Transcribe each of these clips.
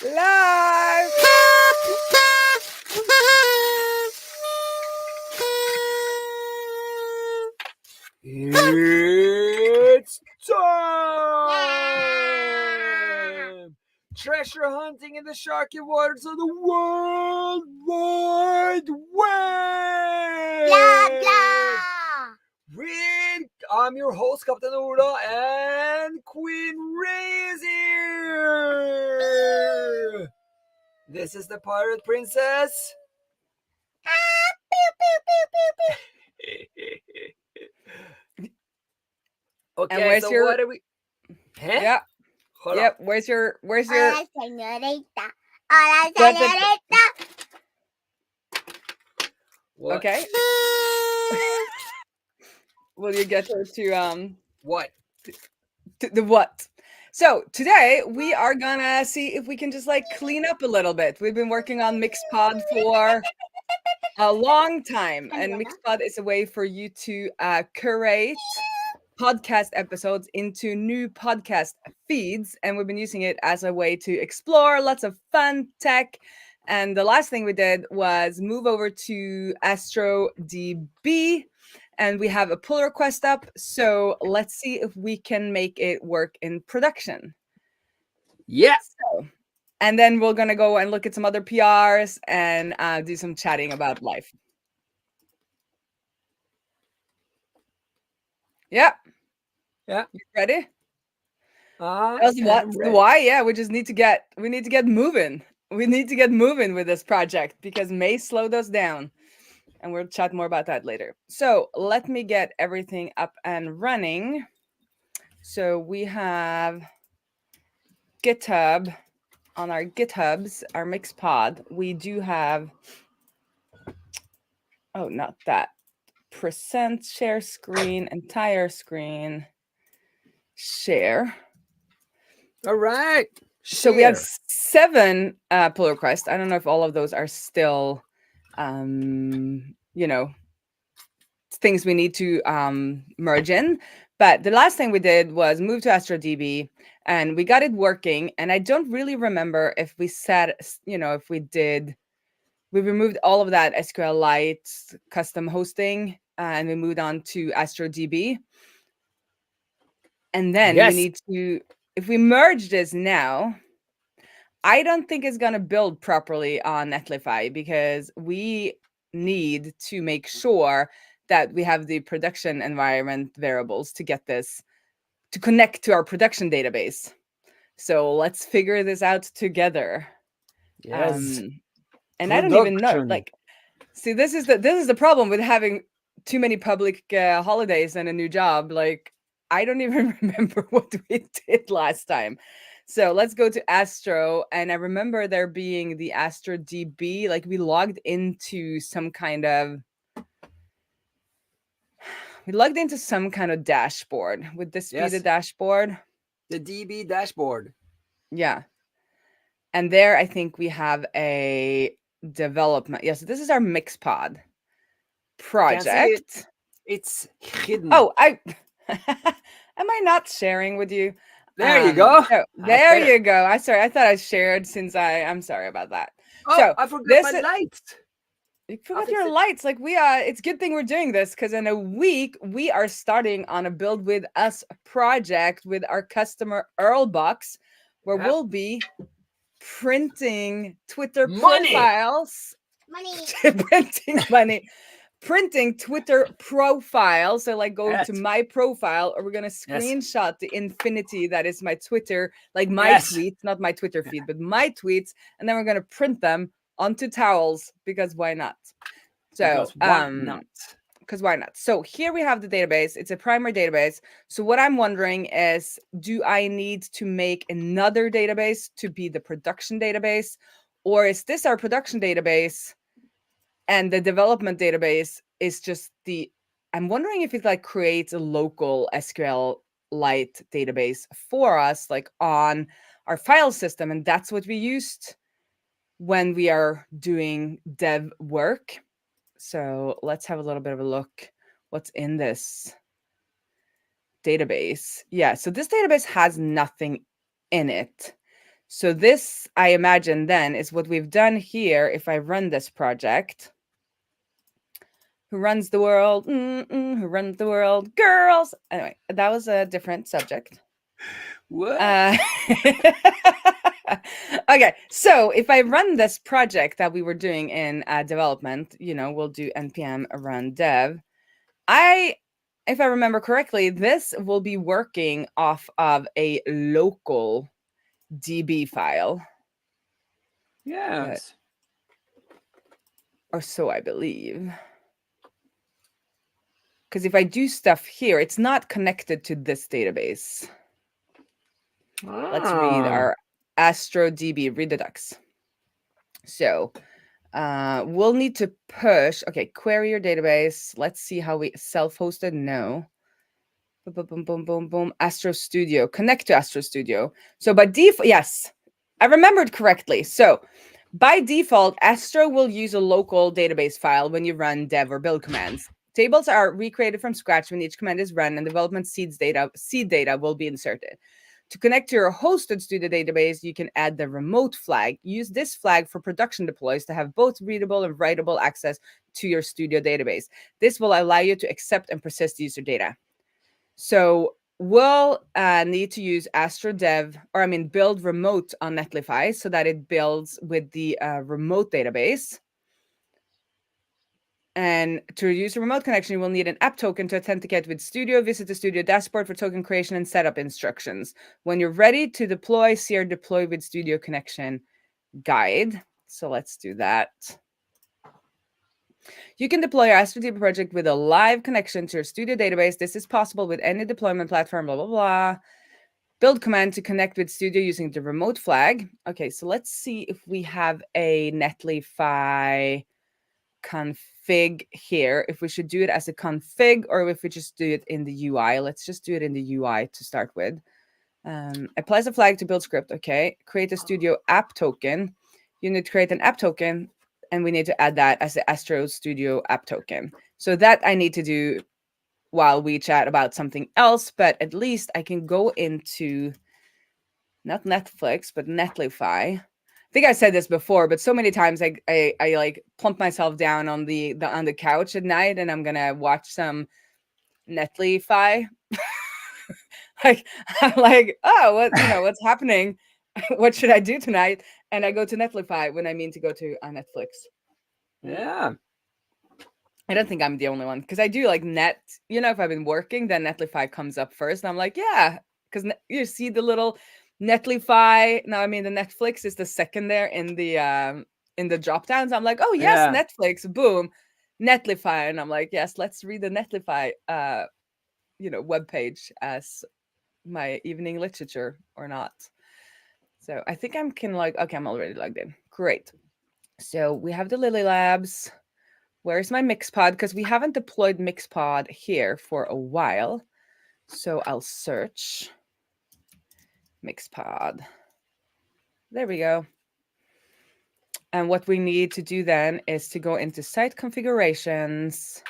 Live! It's time! Treasure hunting in the sharky waters of the World Wide Web! Blah, blah. I'm your host, Captain Ola, and Queen Raae is here! This is the Pirate Princess. Pew, pew, pew, pew, pew. Okay, And where's so your- what are we... Huh? Yeah. Hold Yep. on. Where's your Hola, señorita. Hola, But the- señorita. What? Okay. Will you get her to What? to the what? So today we are gonna see if we can just like clean up a little bit. We've been working on Mixpod for a long time, and Mixpod is a way for you to curate podcast episodes into new podcast feeds, and we've been using it as a way to explore lots of fun tech. And the last thing we did was move over to Astro DB, and we have a pull request up. So let's see if we can make it work in production. Yeah. So, and then we're gonna go and look at some other PRs and do some chatting about life. Yeah. Yeah. You ready? I Tell us what am the ready. why? Yeah, we need to get moving. We need to get moving with this project because May slowed us down, and we'll chat more about that later. So let me get everything up and running. So we have GitHub on our GitHubs, our Mixpod. We do have not that percent share screen, entire screen share. All right. So we have Share. 7 pull requests. I don't know if all of those are still, things we need to merge in. But the last thing we did was move to Astro DB, and we got it working. And I don't really remember if we said, if we removed all of that SQLite custom hosting, and we moved on to Astro DB. And then Yes. we need to, if we merge this now, I don't think it's going to build properly on Netlify because we need to make sure that we have the production environment variables to get this to connect to our production database. So let's figure this out together. Yes. And I don't even know. Production. Like, see, this is the problem with having too many public holidays and a new job. Like, I don't even remember what we did last time. So let's go to Astro. And I remember there being the Astro DB, like we logged into some kind of dashboard. Would this be the Yes. dashboard? The DB dashboard. Yeah. And there, I think we have a development. Yes, this is our Mixpod project. It's hidden. Oh, am I not sharing with you? There you go. So, there you go. I thought I shared since I'm sorry about that. Oh, so I forgot this my is- lights. You forgot fix your it. lights. Like it's a good thing we're doing this because in a week we are starting on a Build With Us project with our customer Earlbox, where Yep. we'll be printing Twitter Money. profiles. Money. Printing Twitter profiles. So like go Yes. to my profile, or we're gonna screenshot the infinity that is my Twitter, like my Yes. tweets, not my Twitter feed, but my tweets, and then we're gonna print them onto towels because why not? So Because why not? because why not? So here we have the database. It's a primary database. So what I'm wondering is, do I need to make another database to be the production database? Or is this our production database and the development database is just I'm wondering if it like creates a local SQLite database for us, like on our file system. And that's what we used when we are doing dev work. So let's have a little bit of a look what's in this database. Yeah, so this database has nothing in it. So this, I imagine, then is what we've done here. If I run this project, who runs the world? Who runs the world? Girls. Anyway, that was a different subject. What? Okay, so if I run this project that we were doing in development, we'll do npm run dev. If I remember correctly, this will be working off of a local DB file. Yes. Or so I believe. Because if I do stuff here, it's not connected to this database. Let's read our Astro DB, read the docs. So we'll need to push, okay, query your database. Let's see how we self-hosted, no. Boom, boom, boom, boom, boom. Astro Studio, connect to Astro Studio. So by default, yes, I remembered correctly. So by default, Astro will use a local database file when you run dev or build commands. Tables are recreated from scratch when each command is run, and development seed data will be inserted. To connect to your hosted Studio database, you can add the remote flag. Use this flag for production deploys to have both readable and writable access to your Studio database. This will allow you to accept and persist user data. So we'll need to use Astro Dev, build remote on Netlify so that it builds with the remote database. And to use a remote connection, you will need an app token to authenticate with Studio. Visit the Studio dashboard for token creation and setup instructions. When you're ready to deploy, see our Deploy with Studio connection guide. So let's do that. You can deploy your Astro DB project with a live connection to your Studio database. This is possible with any deployment platform, blah, blah, blah. Build command to connect with Studio using the remote flag. Okay, so let's see if we have a Netlify config here, if we should do it as a config or if we just do it in the UI. Let's just do it in the UI to start with. Applies a flag to build script. Okay, create a Studio app token. You need to create an app token, and we need to add that as the Astro Studio app token. So that I need to do while we chat about something else, but at least I can go into not Netflix, but Netlify. I think I said this before, but so many times I like plump myself down on the couch at night, and I'm gonna watch some Netlify. I'm like, oh, what's happening? What should I do tonight? And I go to Netlify when I mean to go to Netflix. Yeah. I don't think I'm the only one, because I do like net. If I've been working, then Netlify comes up first, and I'm like, yeah, because you see the little Netlify. No, the Netflix is the second there in the drop downs. I'm like, oh yes, Yeah. Netflix, boom, Netlify, and I'm like, yes, let's read the Netlify, webpage as my evening literature or not. So I think okay, I'm already logged in. Great. So we have the Lily Labs. Where's my Mixpod? Because we haven't deployed Mixpod here for a while. So I'll search Mixpod. There we go. And what we need to do then is to go into site configurations,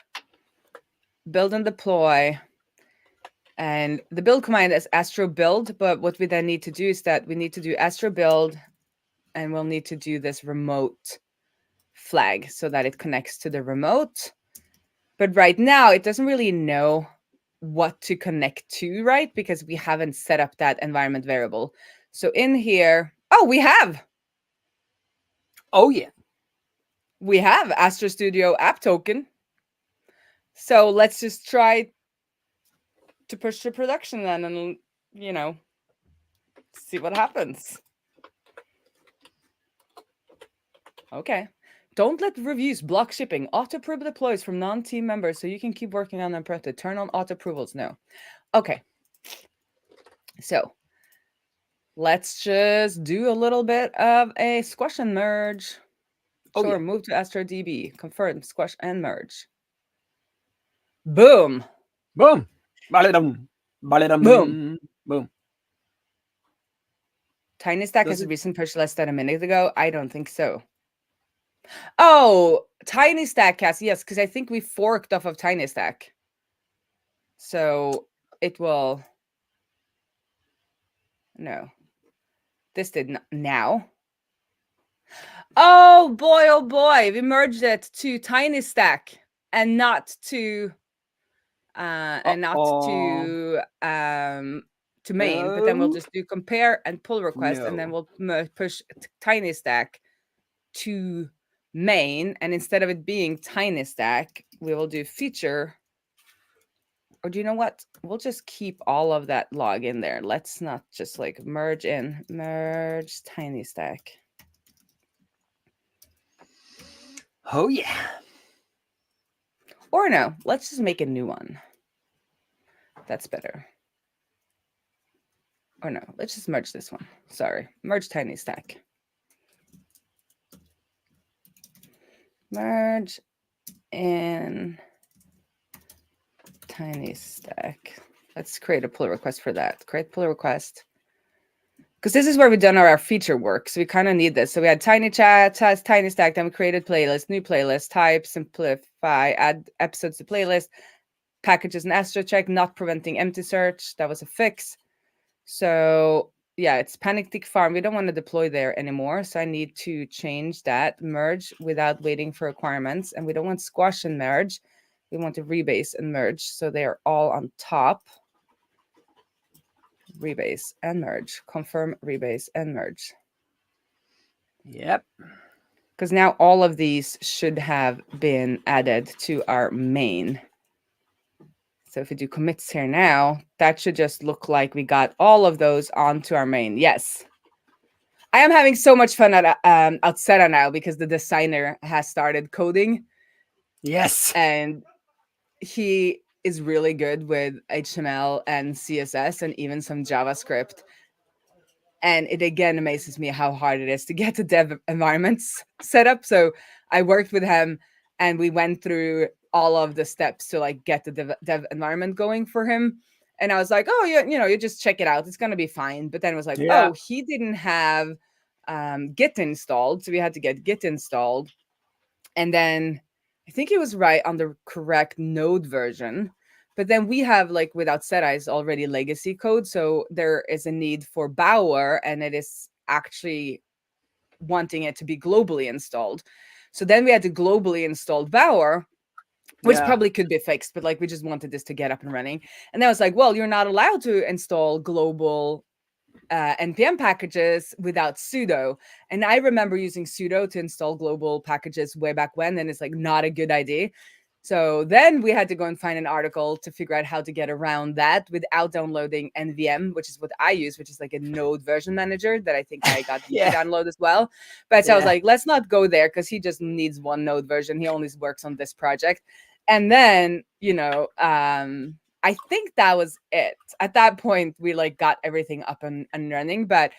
build and deploy. And the build command is Astro build. But what we then need to do is that we need to do Astro build, and we'll need to do this remote flag so that it connects to the remote. But right now, it doesn't really know what to connect to, right? Because we haven't set up that environment variable. So in here, we have. Oh, yeah. We have Astro Studio app token. So let's just try to push to production then and, see what happens. Okay. Don't let reviews block shipping. Auto-approve deploys from non-team members so you can keep working on them promptly. Turn on auto-approvals. No. Okay. So let's just do a little bit of a squash and merge. Sure, yeah. move to Astro DB. Confirm, squash and merge. Boom. Boom. Balladum. Balladum. Boom. Boom. TinyStack has a recent push less than a minute ago. I don't think so. Oh, TinyStack has, yes, because I think we forked off of TinyStack. So it will. No. This did now. Oh boy, we merged it to tiny stack and not to main, but then we'll just do compare and pull request, and then we'll push tiny stack to main, and instead of it being tiny stack, we will do feature. Or do you know what? We'll just keep all of that log in there. Let's not just like merge tiny stack. Oh yeah. Or no, let's just make a new one. That's better. Or no, let's just merge this one. Sorry, merge tiny stack. Merge in tiny stack. Let's create a pull request for that. Create pull request. Because this is where we've done our feature work. So we kind of need this. So we had tiny chat, tiny stack, then we created playlist, new playlist, type, simplify, add episodes to playlist, packages and Astro check, not preventing empty search. That was a fix. So yeah, it's panic tick farm. We don't want to deploy there anymore. So I need to change that. Merge without waiting for requirements. And we don't want squash and merge. We want to rebase and merge. So they are all on top. Rebase and merge. Confirm, rebase and merge. Yep. Because now all of these should have been added to our main. So if we do commits here now, that should just look like we got all of those onto our main. Yes. I am having so much fun at Outseta now because the designer has started coding. Yes. And he is really good with HTML and CSS and even some JavaScript. And it again amazes me how hard it is to get the dev environments set up. So I worked with him and we went through all of the steps to like get the dev environment going for him. And I was like, oh, you just check it out. It's going to be fine. But then it was like, oh, he didn't have Git installed. So we had to get Git installed. And then I think he was right on the correct node version. But then we have, like, without Outseta is already legacy code. So there is a need for Bower, and it is actually wanting it to be globally installed. So then we had to globally install Bower, which probably could be fixed, but like we just wanted this to get up and running. And then I was like, well, you're not allowed to install global npm packages without sudo. And I remember using sudo to install global packages way back when, and it's like not a good idea. So then we had to go and find an article to figure out how to get around that without downloading NVM, which is what I use, which is like a node version manager that I think I got to download as well. But so I was like, let's not go there because he just needs one node version. He only works on this project. And then, I think that was it. At that point, we like got everything up and running, but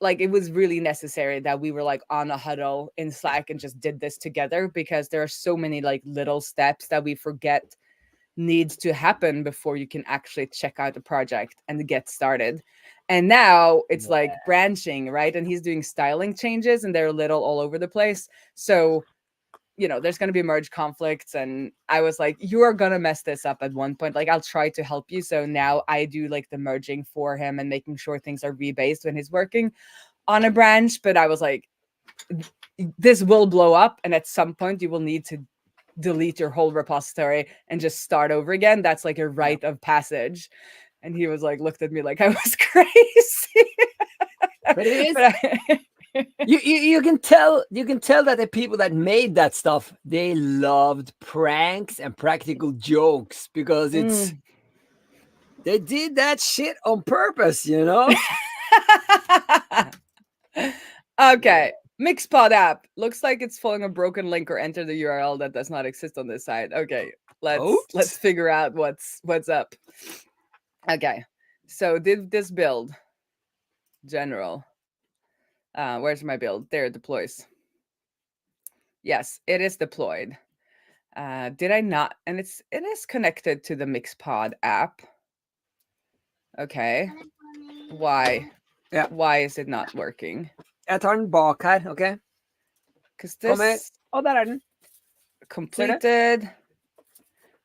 like it was really necessary that we were like on a huddle in Slack and just did this together because there are so many like little steps that we forget needs to happen before you can actually check out the project and get started. And now it's like branching, right? And he's doing styling changes and they're a little all over the place. So there's going to be merge conflicts. And I was like, you are going to mess this up at one point. Like, I'll try to help you. So now I do like the merging for him and making sure things are rebased when he's working on a branch. But I was like, this will blow up. And at some point you will need to delete your whole repository and just start over again. That's like a rite of passage. And he was like, looked at me like I was crazy. But it is. You can tell that the people that made that stuff, they loved pranks and practical jokes because they did that shit on purpose, Okay, Mixpod app looks like it's following a broken link or enter the URL that does not exist on this site. Okay, let's figure out what's up. Okay, so did this build general? Where's my build? There, it deploys. Yes, it is deployed. Did I not? And it is connected to the Mixpod app. Okay. Why? Yeah. Why is it not working? Jag tar den bak här, okay? Because this där är den. completed.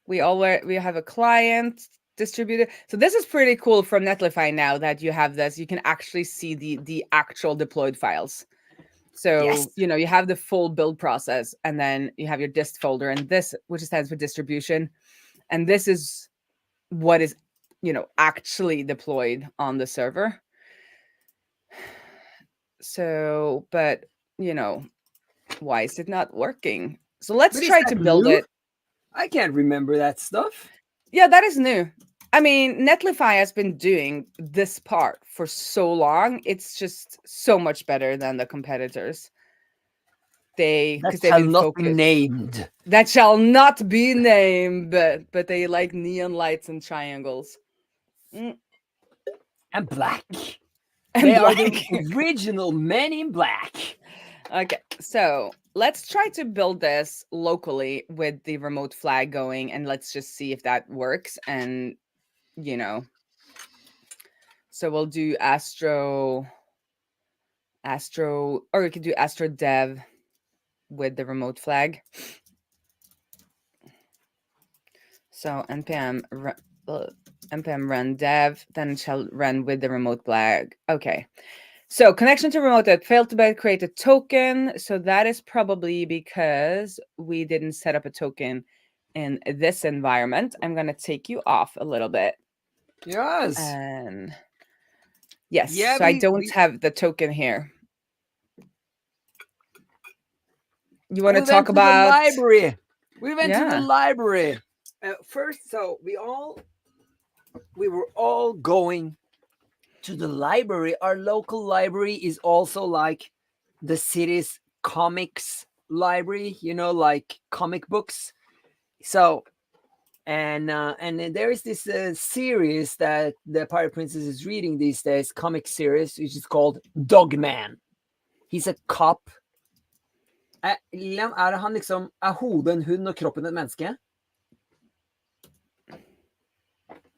We have a client. distributed. So this is pretty cool from Netlify now that you have this. You can actually see the actual deployed files. So, Yes. you have the full build process, and then you have your dist folder, and this, which stands for distribution. And this is what is, actually deployed on the server. So, but, why is it not working? So let's But is try that to build new? it. I can't remember that stuff. Yeah, that is new. I mean, Netlify has been doing this part for so long. It's just so much better than the competitors. That Because they've shall been not be focused. named. That shall not be named, but they like neon lights and triangles. And black. And They are black. the original Men in Black. Okay, so let's try to build this locally with the remote flag going, and let's just see if that works. And, so we'll do Astro, or we could do Astro Dev with the remote flag. So npm run dev, then it shall run with the remote flag. Okay. So connection to remote that failed to create a token. So that is probably because we didn't set up a token in this environment. I'm going to take you off a little bit. Yes. And yes, Yeah, so I don't have the token here. You want to talk about the library? We went to Yeah. the library first. So we were all going to the library. Our local library is also like the city's comics library, like comic books. So and then there is this series that the Pirate Princess is reading these days, comic series, which is called Dogman. He's a cop. Liam, han liksom, hodet en hund og kroppen et menneske?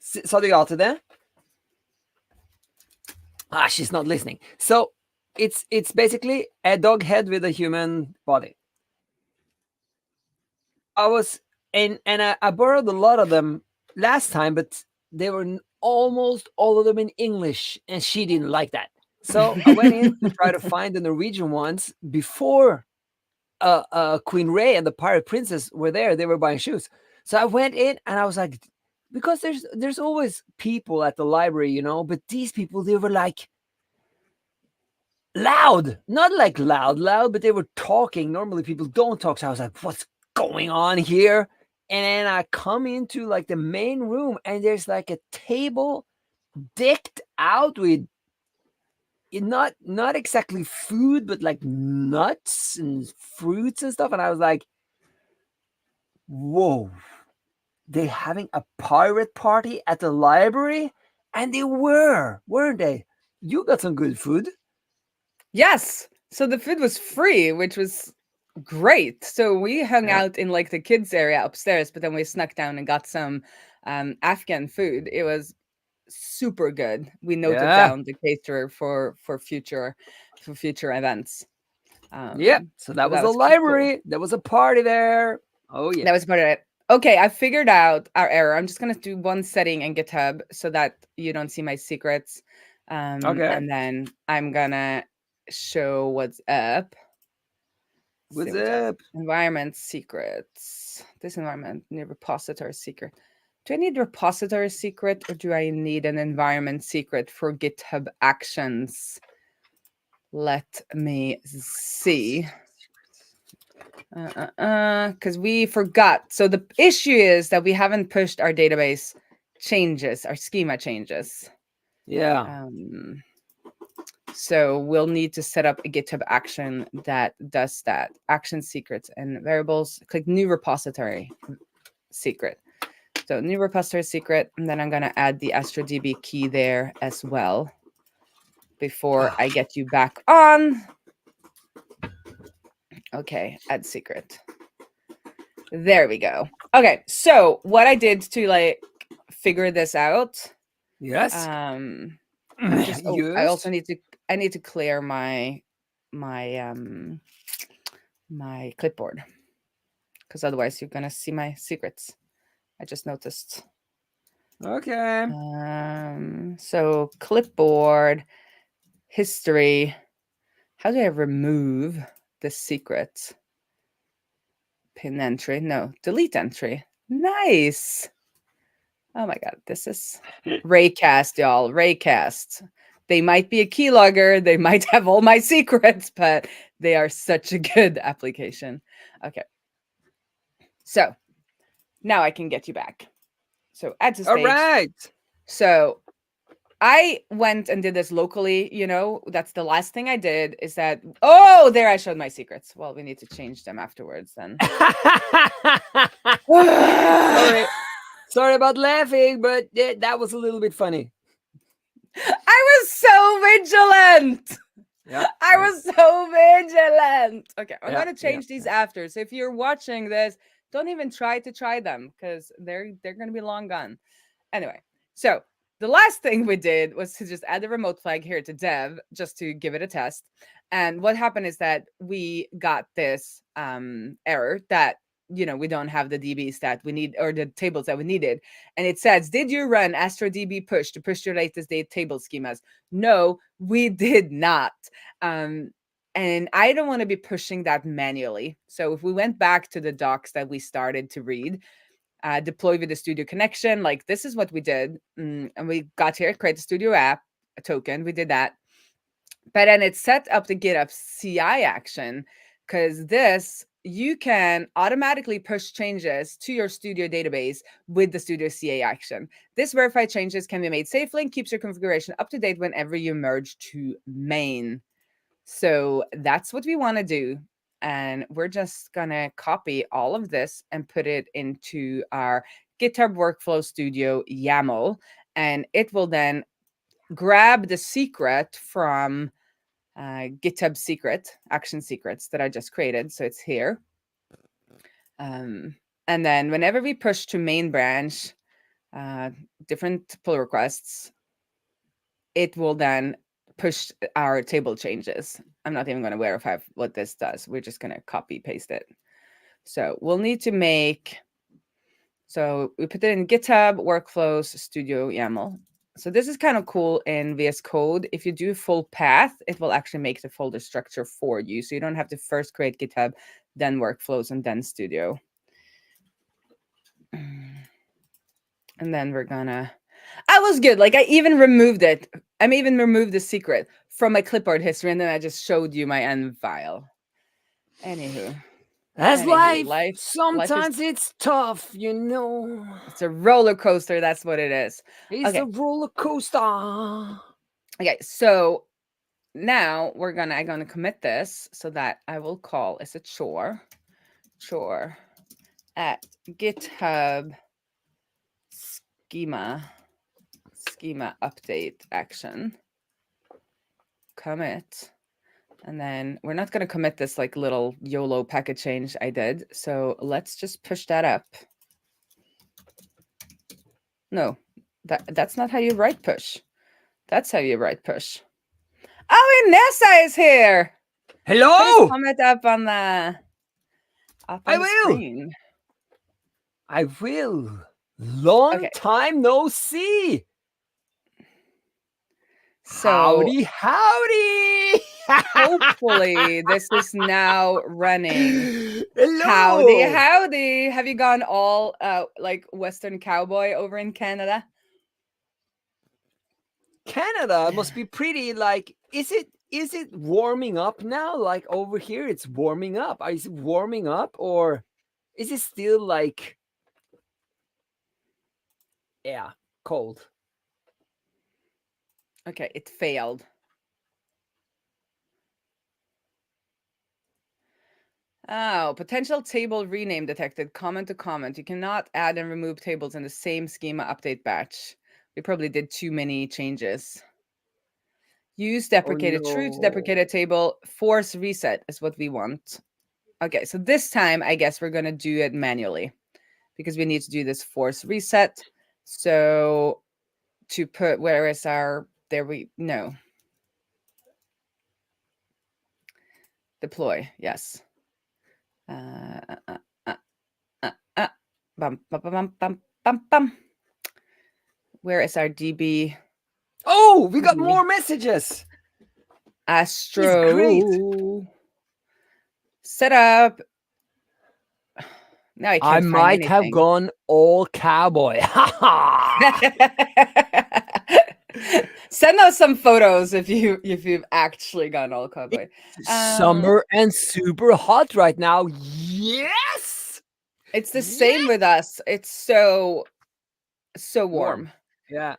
Sa du ja til det? She's not listening. So it's basically a dog head with a human body. I borrowed a lot of them last time, but they were almost all of them in English, and she didn't like that. So I went in to try to find the Norwegian ones before Queen Raae and the Pirate Princess were there. They were buying shoes. So I went in and I was like, because there's always people at the library, but these people, they were like loud, not like loud, but they were talking. Normally people don't talk. So I was like, what's going on here? And then I come into like the main room, and there's like a table decked out with not exactly food, but like nuts and fruits and stuff. And I was like, whoa, they're having a pirate party at the library? And they weren't they? You got some good food. Yes. So the food was free, which was great. So we hung out in like the kids area upstairs, but then we snuck down and got some Afghan food. It was super good. We noted down the caterer for future events. So that was the library. Cool. There was a party there. Oh yeah, that was part of it. Okay, I figured out our error. I'm just gonna do one setting in GitHub so that you don't see my secrets. Okay, and then I'm gonna show what's up. What's up? Environment secrets. This environment new repository secret. Do I need repository secret, or do I need an environment secret for GitHub Actions? Let me see. Because we forgot. So the issue is that we haven't pushed our database changes, our schema changes. Yeah. So we'll need to set up a GitHub action that does that. Action secrets and variables. Click new repository secret. So new repository secret, and then I'm going to add the Astro DB key there as well before I get you back on. Okay, add secret. There we go. Okay, so what I did to like figure this out. Yes. I also need to clear my clipboard, because otherwise you're gonna see my secrets. I just noticed. Okay. So clipboard, history. How do I remove the secret? Pin entry. No, delete entry. Nice. Oh my God, this is Raycast, y'all. Raycast. They might be a keylogger. They might have all my secrets, but they are such a good application. Okay. So now I can get you back. So add to All stage. right. So I went and did this locally, that's the last thing I did is that, oh, there I showed my secrets. Well, we need to change them afterwards then. Sorry. Sorry about laughing, but that was a little bit funny. I was so vigilant. Yeah. I was so vigilant. Okay, I'm Yeah, going to change these after. So if you're watching this, don't even try them because they're going to be long gone. Anyway, so the last thing we did was to just add the remote flag here to dev just to give it a test. And what happened is that we got this error that we don't have the DBs that we need or the tables that we needed. And it says, did you run Astro DB push to push your latest date table schemas? No, we did not. And I don't want to be pushing that manually. So if we went back to the docs that we started to read, deploy with the studio connection, like this is what we did. And we got here, create the studio app, a token. We did that. But then it set up the GitHub CI action because this, you can automatically push changes to your studio database with the studio CA action. This verified changes can be made safely and keeps your configuration up to date whenever you merge to main. So that's what we want to do. And we're just going to copy all of this and put it into our GitHub Workflow Studio YAML. And it will then grab the secret from GitHub secret, action secrets that I just created. So it's here. And then whenever we push to main branch, different pull requests, it will then push our table changes. I'm not even going to verify what this does. We're just going to copy paste it. So we'll need to make, so we put it in GitHub Workflows Studio YAML. So this is kind of cool in VS Code. If you do full path, it will actually make the folder structure for you. So you don't have to first create GitHub, then Workflows, and then Studio. And then we're gonna, I was good. Like I even removed it. I even removed the secret from my clipboard history, and then I just showed you my env file. Anywho. That's life. Life Sometimes is, it's tough, it's a roller coaster. That's what it is. It's Okay. a roller coaster. Okay, so now I'm gonna commit this so that I will call as a chore at GitHub schema update action commit. And then we're not going to commit this like little YOLO packet change I did. So let's just push that up. No, that's not how you write push. That's how you write push. Oh, Inessa is here. Hello. Comment up on the screen. I will. Long time no see. So howdy. Hopefully this is now running. Hello. Howdy. Have you gone all like Western cowboy over in Canada? Canada must be pretty like, is it warming up now? Like over here it's warming up. Is it warming up or is it still like, yeah, cold? Okay, it failed. Oh, potential table rename detected. Comment to comment. You cannot add and remove tables in the same schema update batch. We probably did too many changes. Use deprecated true to deprecate a table. Force reset is what we want. Okay, so this time I guess we're going to do it manually because we need to do this force reset. So to put, where is our, no. Deploy, yes. Bum, bum, bum, bum, bum, bum. Where is our DB? Oh, we got more messages. Astro. Great. Set up. Now I can't find might have anything. gone all cowboy. Send us some photos if you've actually gone all cowboy. Summer and super hot right now. Yes. It's the same with us. It's so warm. Yeah.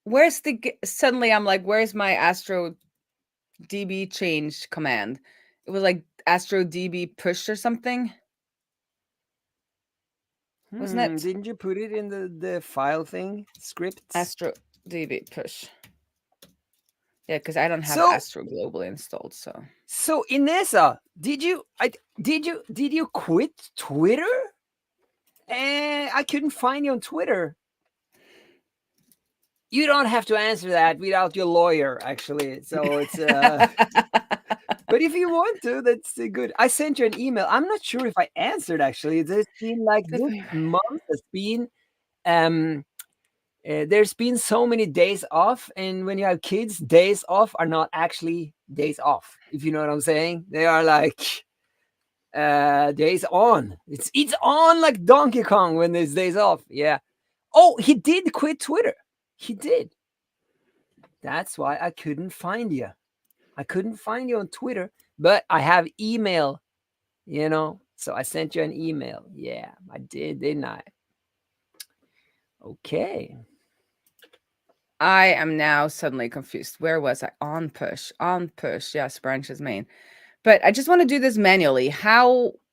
Where's suddenly I'm like, where's my Astro DB changed command? It was like Astro DB push or something. Wasn't it? Didn't you put it in the file thing scripts? Astro DB push. Yeah, because I don't have Astro Global installed. So Inessa, did you quit Twitter? I couldn't find you on Twitter. You don't have to answer that without your lawyer, actually. So it's but if you want to, that's good. I sent you an email. I'm not sure if I answered, actually. There's been like this month has been there's been so many days off, and when you have kids, days off are not actually days off, if you know what I'm saying. They are like days on. It's on like Donkey Kong when there's days off. Yeah. Oh, he did quit Twitter. He did. That's why I couldn't find you. I couldn't find you on Twitter, but I have email, so I sent you an email. Yeah, I did, didn't I? Okay. I am now suddenly confused. Where was I? On push. Yes, branches main. But I just want to do this manually.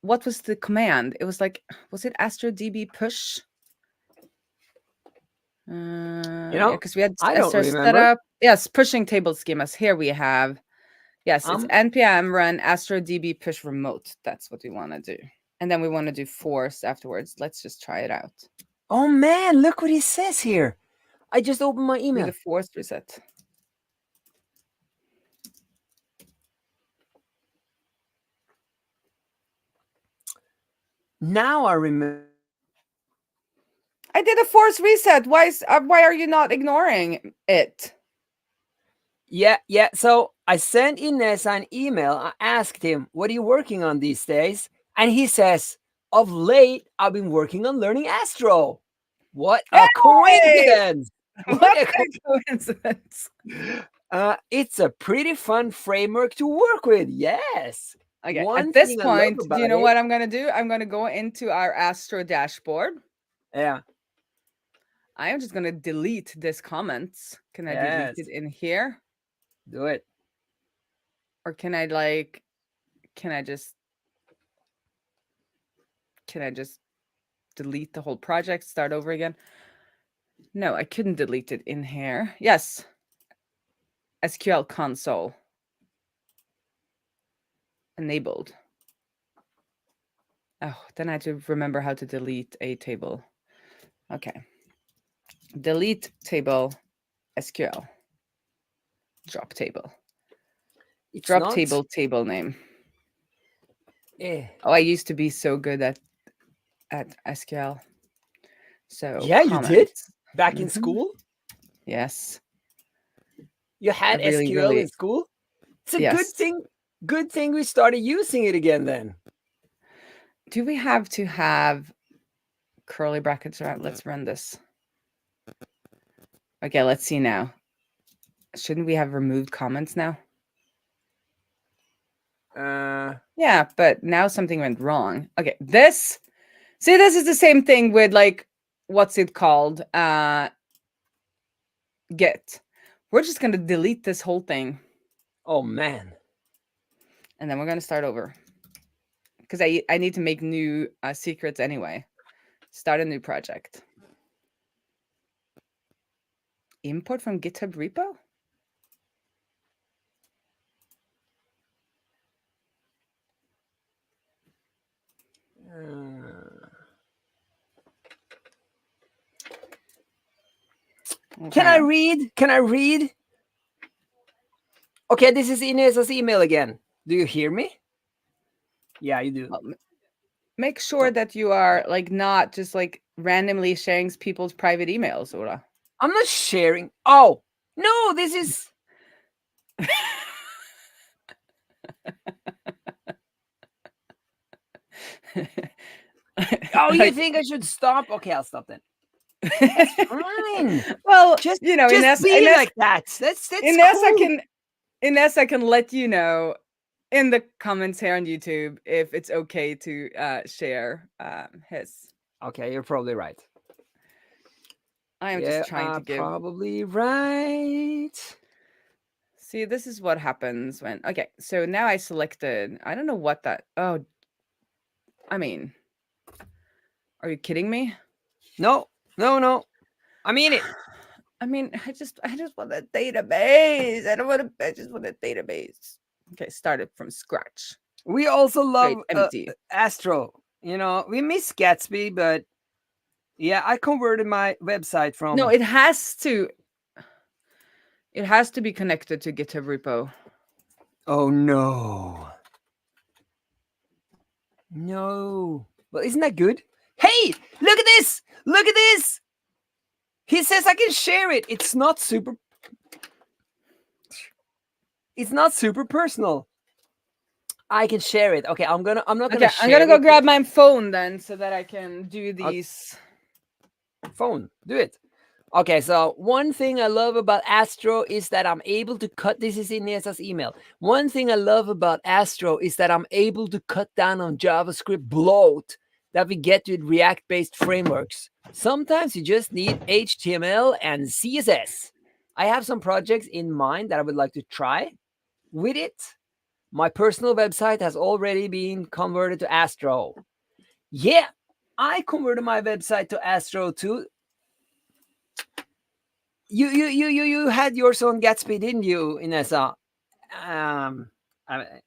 What was the command? It was like, was it Astro DB push? Because we had Astro set up. Yes, pushing table schemas. Here we have, yes, it's npm run Astro DB push remote. That's what we want to do. And then we want to do force afterwards. Let's just try it out. Oh man, look what he says here. I just opened my email. Do the force reset. Now I remember. I did a force reset. Why are you not ignoring it? Yeah. So I sent Ines an email. I asked him, what are you working on these days? And he says, of late, I've been working on learning Astro. What a coincidence. What a coincidence. It's a pretty fun framework to work with. Yes. Okay. At this point, do you know what I'm going to do? I'm going to go into our Astro dashboard. Yeah. I am just going to delete this comments. Can I delete it in here? Do it. Or can I just delete the whole project, start over again? No, I couldn't delete it in here. Yes. SQL console. Enabled. Oh, then I had to remember how to delete a table. Okay. Delete table SQL. Drop table. Table name. Oh, I used to be so good at SQL. So yeah, comments. You did back in school. Yes, you had SQL in school. It's a good thing. Good thing we started using it again. Then, do we have to have curly brackets around? Let's run this. Okay, let's see now. Shouldn't we have removed comments now? Yeah, but now something went wrong. Okay, this is the same thing with like, what's it called? Git. We're just going to delete this whole thing. Oh, man. And then we're going to start over. Because I need to make new secrets anyway. Start a new project. Import from GitHub repo? Okay. Can I read? Okay, this is Inesa's email again. Do you hear me? Yeah, you do. make sure that you are like not just like randomly sharing people's private emails, Ola. I'm not sharing. Oh no, this is. Oh, you think I should stop? Okay, I'll stop then. That's fine. Well, Just you know, be like that. That's cool. Ines, I can let you know in the comments here on YouTube if it's okay to share his. Okay, you're probably right. I am just trying to give. Probably right. See, this is what happens when. Okay, so now I selected. I don't know what that. Oh, I mean, are you kidding me? No. I mean it. I mean, I just want a database. I just want a database. Okay, started from scratch. We also love empty. Astro. You know, we miss Gatsby, but yeah, I converted my website from. No, it has to be connected to GitHub repo. Oh no. No. Well, isn't that good? Hey, look at this! Look at this! He says I can share it. It's not super personal. I can share it. Okay, I'm not gonna share I'm gonna go it. grab my phone then so that I can do these. Phone, do it. Okay, so one thing I love about Astro is that I'm able to cut. This is Inesa's email. One thing I love about Astro is that I'm able to cut down on JavaScript bloat that we get with React-based frameworks. Sometimes you just need HTML and CSS. I have some projects in mind that I would like to try with it. My personal website has already been converted to Astro. Yeah, I converted my website to Astro too. You had yours on Gatsby, didn't you, Inessa?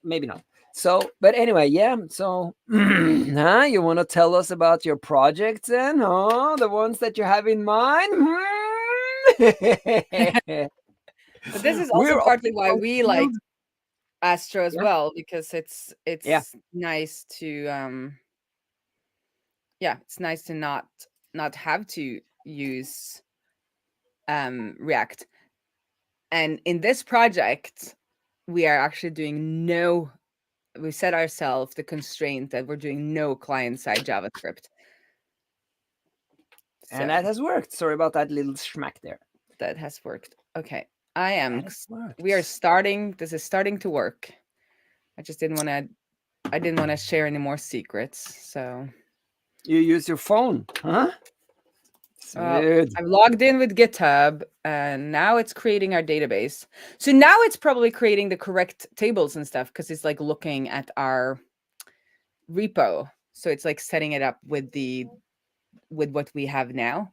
Maybe not. So, but anyway, yeah. So, you want to tell us about your projects then? Huh? The ones that you have in mind? But this is also partly why we like Astro as well, because it's nice to it's nice to not have to use React. And in this project, we are actually doing we set ourselves the constraint that we're doing no client-side JavaScript. And that has worked. Sorry about that little schmack there. That has worked. Okay. We are starting. This is starting to work. I just didn't want to share any more secrets. So you use your phone, huh? I'm logged in with GitHub, and now it's creating our database. So now it's probably creating the correct tables and stuff because it's like looking at our repo. So it's like setting it up with what we have now.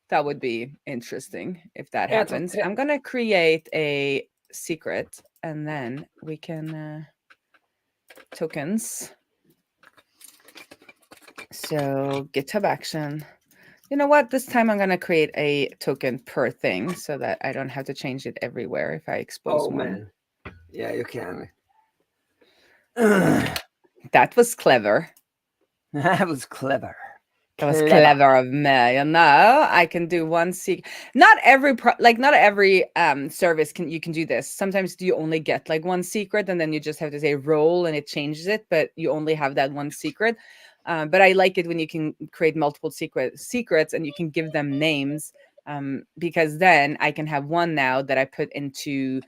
That would be interesting if that happens. I'm gonna create a secret, and then we can tokens. So GitHub action. You know what? This time I'm going to create a token per thing so that I don't have to change it everywhere if I expose one. Man. Yeah, you can. That was clever. That was clever. That was clever of me. You know, I can do one Not every service you can do this. Sometimes you only get like one secret, and then you just have to say role, and it changes it. But you only have that one secret. But I like it when you can create multiple secrets and you can give them names, because then I can have one now that I put into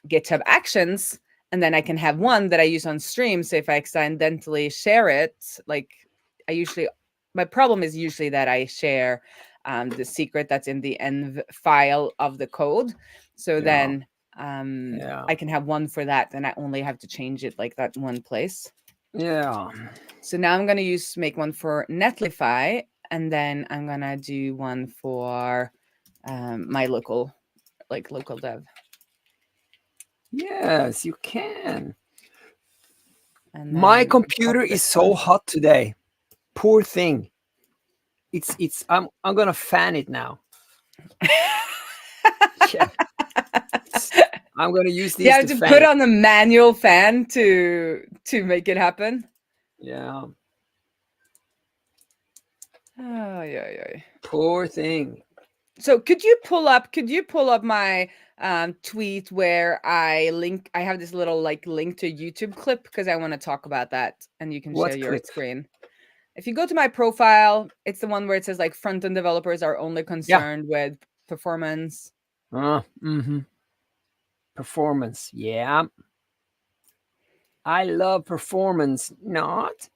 GitHub Actions, and then I can have one that I use on stream. So if I accidentally share it, like my problem is usually that I share the secret that's in the env file of the code. So then I can have one for that, and I only have to change it like that one place. Yeah. So now I'm going to make one for Netlify, and then I'm going to do one for my local dev. Yes, you can. My computer is so hot today. Poor thing. I'm going to fan it now. Yeah. I'm going to use these. You have to put on the manual fan to make it happen. Yeah. Oh, yeah. Poor thing. So could you pull up my tweet where I have this little like link to a YouTube clip because I want to talk about that, and you can share What your clip? screen. If you go to my profile, it's the one where it says like front-end developers are only concerned with performance. Performance. Yeah. I love performance. Not.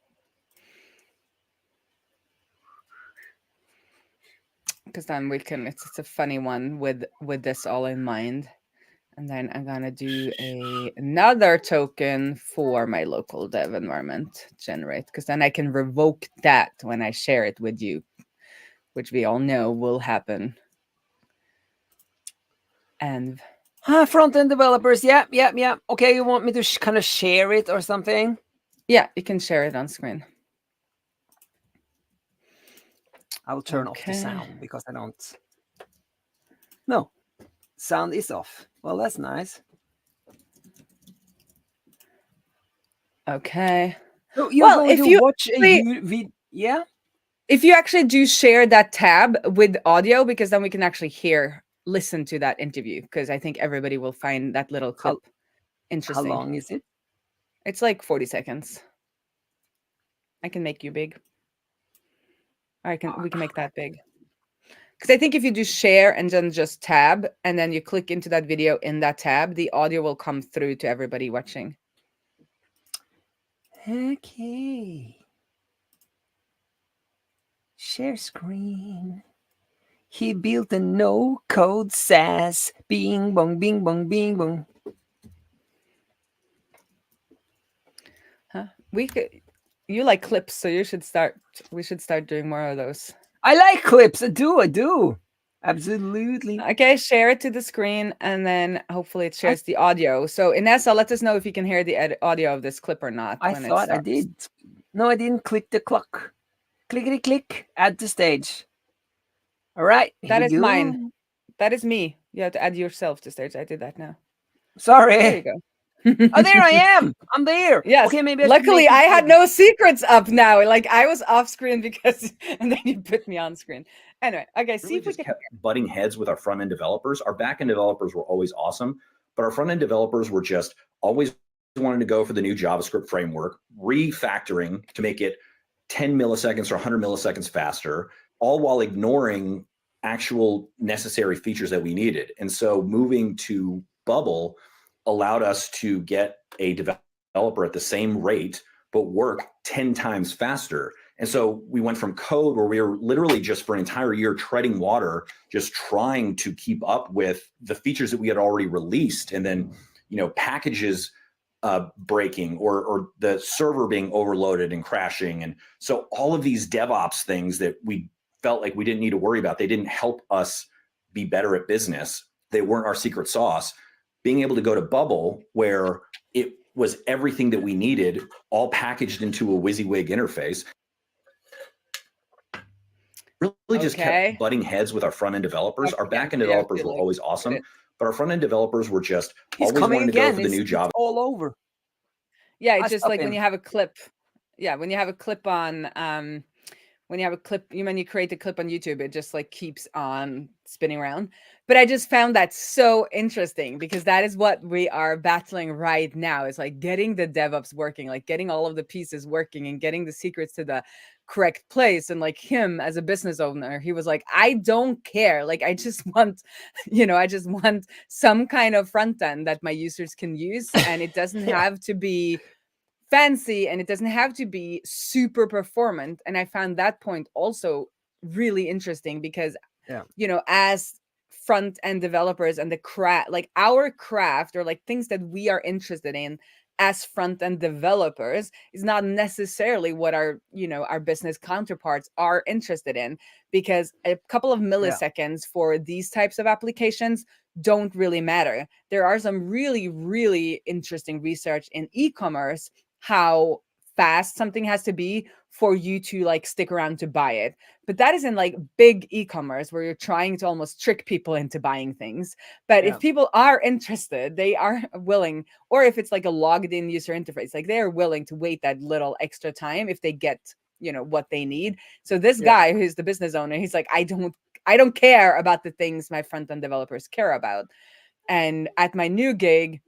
Because then we can, it's a funny one with this all in mind. And then I'm gonna do another token for my local dev environment generate, because then I can revoke that when I share it with you, which we all know will happen. And front-end developers. Yeah. Okay, you want me to kind of share it or something? yeah, you can share it on screen. I will turn off the sound because I don't. No, sound is off. Well, that's nice. Okay. So you're going to watch a video? Yeah. If you actually do share that tab with audio, because then we can actually listen to that interview, because I think everybody will find that little clip interesting. How long is it? It's like 40 seconds. I can make you big. We can make that big. Because I think if you do share and then just tab, and then you click into that video in that tab, the audio will come through to everybody watching. Okay. Share screen. He built a no-code SaaS. Bing bong, bing bong, bing bong. Huh? You like clips, so we should start doing more of those. I like clips. I do. Absolutely. Okay, share it to the screen, and then hopefully it shares the audio. So Inessa, let us know if you can hear the audio of this clip or not. I thought I did. No, I didn't click the clock. Clickety click. Add to stage. All right. That is mine. That is me. You have to add yourself to stage. I did that now. Sorry. There you go. Oh, there I am. I'm there. Yes. Okay, maybe Luckily, I had no secrets up now. Like I was off screen and then you put me on screen. Anyway, okay. See if we kept butting heads with our front end developers. Our back end developers were always awesome, but our front end developers were just always wanting to go for the new JavaScript framework, refactoring to make it 10 milliseconds or 100 milliseconds faster, all while ignoring actual necessary features that we needed. And so moving to Bubble allowed us to get a developer at the same rate, but work 10 times faster. And so we went from code where we were literally just for an entire year treading water, just trying to keep up with the features that we had already released. And then, packages breaking or the server being overloaded and crashing. And so all of these DevOps things that we felt like we didn't need to worry about, they didn't help us be better at business. They weren't our secret sauce. Being able to go to Bubble, where it was everything that we needed, all packaged into a WYSIWYG interface, really just kept butting heads with our front-end developers. Our back-end developers were always awesome, but our front-end developers were just always wanting to go for the new job. All over. Yeah, it's just like when you have a clip. Yeah, when you have a clip on when you create the clip on YouTube, it just like keeps on spinning around. But I just found that so interesting, because that is what we are battling right now. It's like getting the DevOps working, like getting all of the pieces working and getting the secrets to the correct place. And like him as a business owner, he was like, I don't care. Like, I just want, I just want some kind of front end that my users can use. And it doesn't have to be fancy, and it doesn't have to be super performant. And I found that point also really interesting, because as front end developers and the craft, like our craft, or like things that we are interested in as front end developers, is not necessarily what our business counterparts are interested in, because a couple of milliseconds for these types of applications don't really matter. There are some really, really interesting research in e-commerce, how fast something has to be for you to like stick around to buy it. But that is in like big e-commerce where you're trying to almost trick people into buying things. But if people are interested, they are willing, or if it's like a logged in user interface, like they're willing to wait that little extra time if they get what they need. So this Yeah. guy who's the business owner, he's like, I don't care about the things my front-end developers care about. And at my new gig,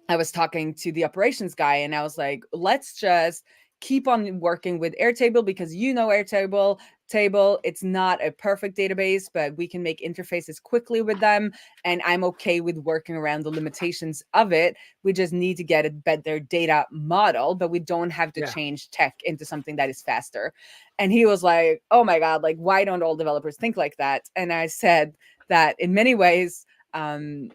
I was talking to the operations guy and I was like, let's just keep on working with Airtable because Airtable. It's not a perfect database, but we can make interfaces quickly with them. And I'm okay with working around the limitations of it. We just need to get a better data model, but we don't have to change tech into something that is faster. And he was like, oh my God, like, why don't all developers think like that? And I said that in many ways, and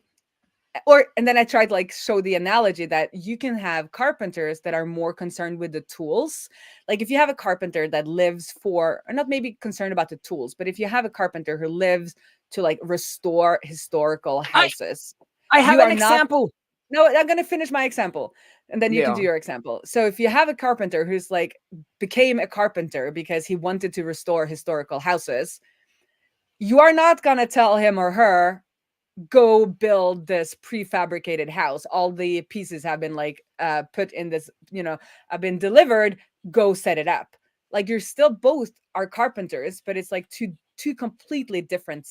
then I tried to like show the analogy that you can have carpenters that are more concerned with the tools. Like if you have a carpenter that lives or not maybe concerned about the tools, but if you have a carpenter who lives to like restore historical houses. I have an example. No, I'm going to finish my example and then you can do Yeah. your example. So if you have a carpenter who's like became a carpenter because he wanted to restore historical houses, you are not going to tell him or her, go build this prefabricated house. All the pieces have been like put in this, have been delivered. Go set it up. Like you're still both are carpenters, but it's like two completely different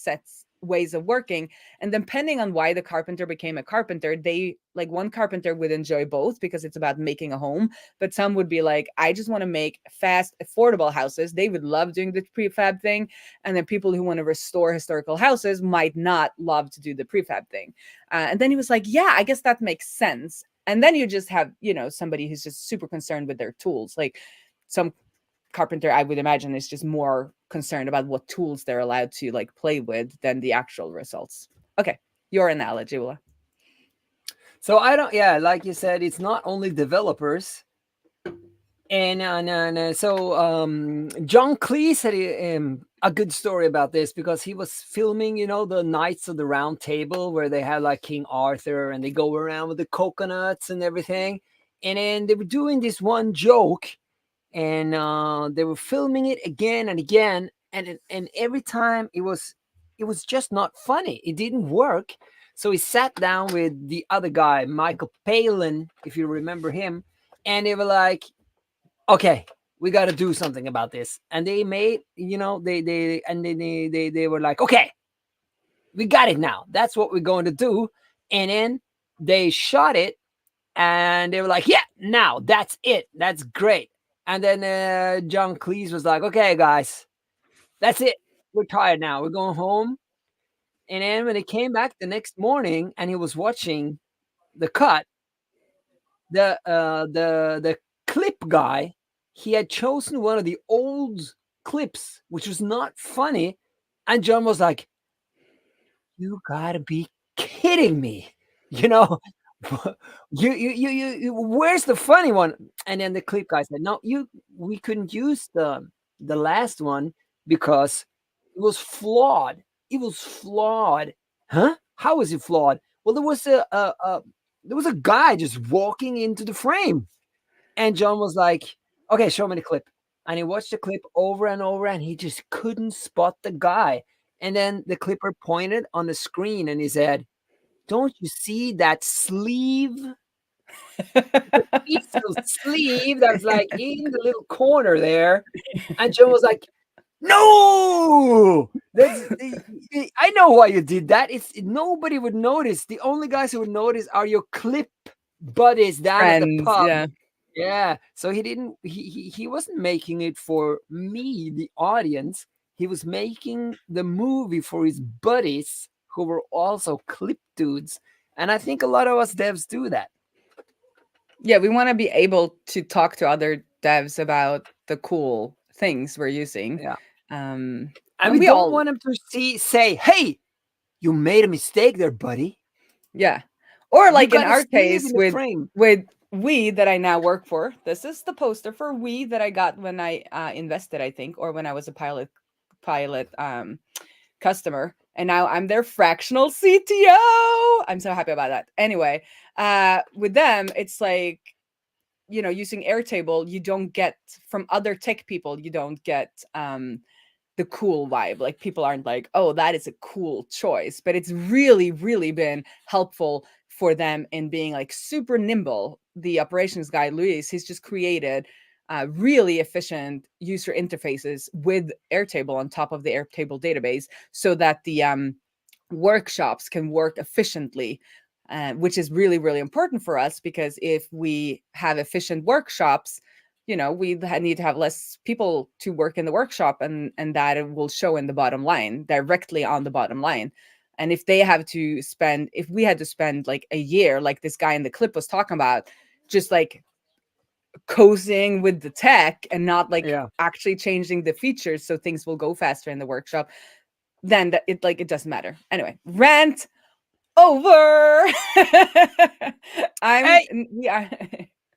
ways of working. And depending on why the carpenter became a carpenter, they like one carpenter would enjoy both because it's about making a home, but some would be like, I just want to make fast, affordable houses. They would love doing the prefab thing. And then people who want to restore historical houses might not love to do the prefab thing. And then he was like, yeah, I guess that makes sense. And then you just have, somebody who's just super concerned with their tools. Like some carpenter, I would imagine, is just more concerned about what tools they're allowed to like play with than the actual results. Okay, your analogy, Ulla. So like you said, it's not only developers. And so John Cleese had a good story about this because he was filming, the Knights of the Round Table where they have like King Arthur and they go around with the coconuts and everything. And then they were doing this one joke and they were filming it again and again. And every time it was just not funny. It didn't work. So he sat down with the other guy, Michael Palin, if you remember him. And they were like, okay, we got to do something about this. And they made, they were like, okay, we got it now. That's what we're going to do. And then they shot it and they were like, yeah, now that's it. That's great. And then John Cleese was like, okay, guys, that's it. We're tired now. We're going home. And then when he came back the next morning and he was watching the cut, the clip guy, he had chosen one of the old clips, which was not funny. And John was like, you gotta be kidding me. You where's the funny one? And then the clip guy said, no, we couldn't use the last one because it was flawed. It was flawed. Huh? How was it flawed? Well, there was a guy just walking into the frame. And John was like, okay, show me the clip. And he watched the clip over and over and he just couldn't spot the guy. And then the clipper pointed on the screen and he said, don't you see that sleeve? The piece of sleeve that was like in the little corner there. And John was like, no, I know why you did that. Nobody would notice. The only guys who would notice are your clip buddies down at the pub. Yeah. So he wasn't making it for me, the audience. He was making the movie for his buddies who were also clip dudes. And I think a lot of us devs do that. Yeah, we want to be able to talk to other devs about the cool things we're using. Yeah. And we don't want them to say, hey, you made a mistake there, buddy. Yeah. Or like in our case with We that I now work for. This is the poster for We that I got when I invested, I think, or when I was a pilot customer. And now I'm their fractional CTO. I'm so happy about that. Anyway, with them, it's like, using Airtable, you don't get from other tech people, you don't get the cool vibe. Like people aren't like, oh, that is a cool choice. But it's really, really been helpful for them in being like super nimble. The operations guy, Luis, he's just created really efficient user interfaces with Airtable on top of the Airtable database, so that the workshops can work efficiently, which is really, really important for us, because if we have efficient workshops, we need to have less people to work in the workshop, and that it will show in the bottom line, directly on the bottom line. And if we had to spend like a year, like this guy in the clip was talking about, just like cozying with the tech and not like actually changing the features so things will go faster in the workshop, then it doesn't matter. Anyway, rant over.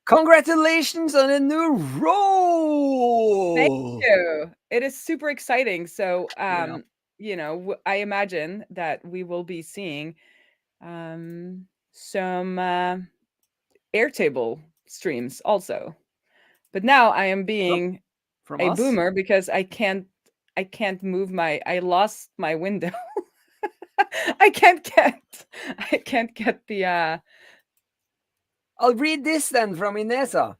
Congratulations on a new role. Thank you. It is super exciting. So I imagine that we will be seeing some Airtable streams also. But now I am being from a us? boomer because I can't move I lost my window. I can't get the I'll read this then from Inesa.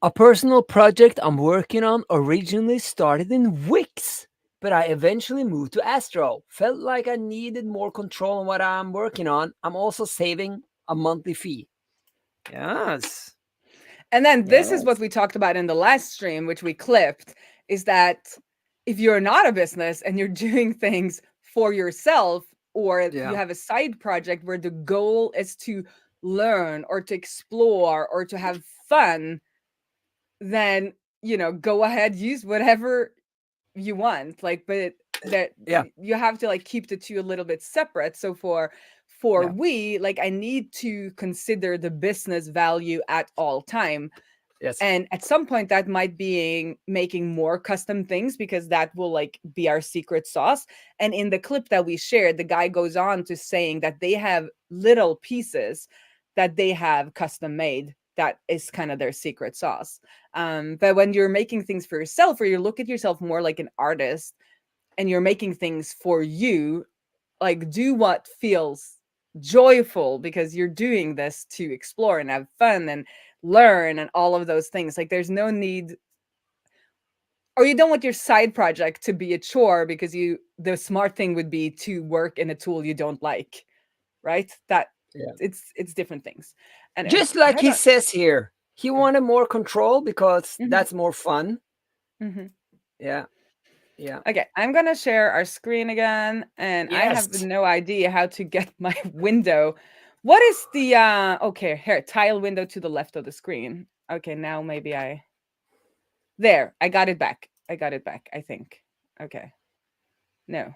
A personal project I'm working on originally started in Wix, but I eventually moved to Astro. Felt like I needed more control on what I'm working on. I'm also saving a monthly fee. Yes. And then this is what we talked about in the last stream, which we clipped, is that if you're not a business and you're doing things for yourself, or you have a side project where the goal is to learn or to explore or to have fun, then go ahead, use whatever you want, like, but that you have to like keep the two a little bit separate. So for we, like, I need to consider the business value at all time. Yes. And at some point that might be making more custom things, because that will like be our secret sauce. And in the clip that we shared, the guy goes on to saying that they have little pieces that they have custom made. That is kind of their secret sauce. But when you're making things for yourself, or you look at yourself more like an artist and you're making things for you, like, do what feels joyful, because you're doing this to explore and have fun and learn and all of those things. Like, there's no need, or you don't want your side project to be a chore, because the smart thing would be to work in a tool you don't like, right? It's different things. And just like he says here, he wanted more control because that's more fun. Yeah. Okay, I'm gonna share our screen again, and I have no idea how to get my window. What is the okay, here, tile window to the left of the screen. Okay, now maybe I got it back. I think. Okay. No.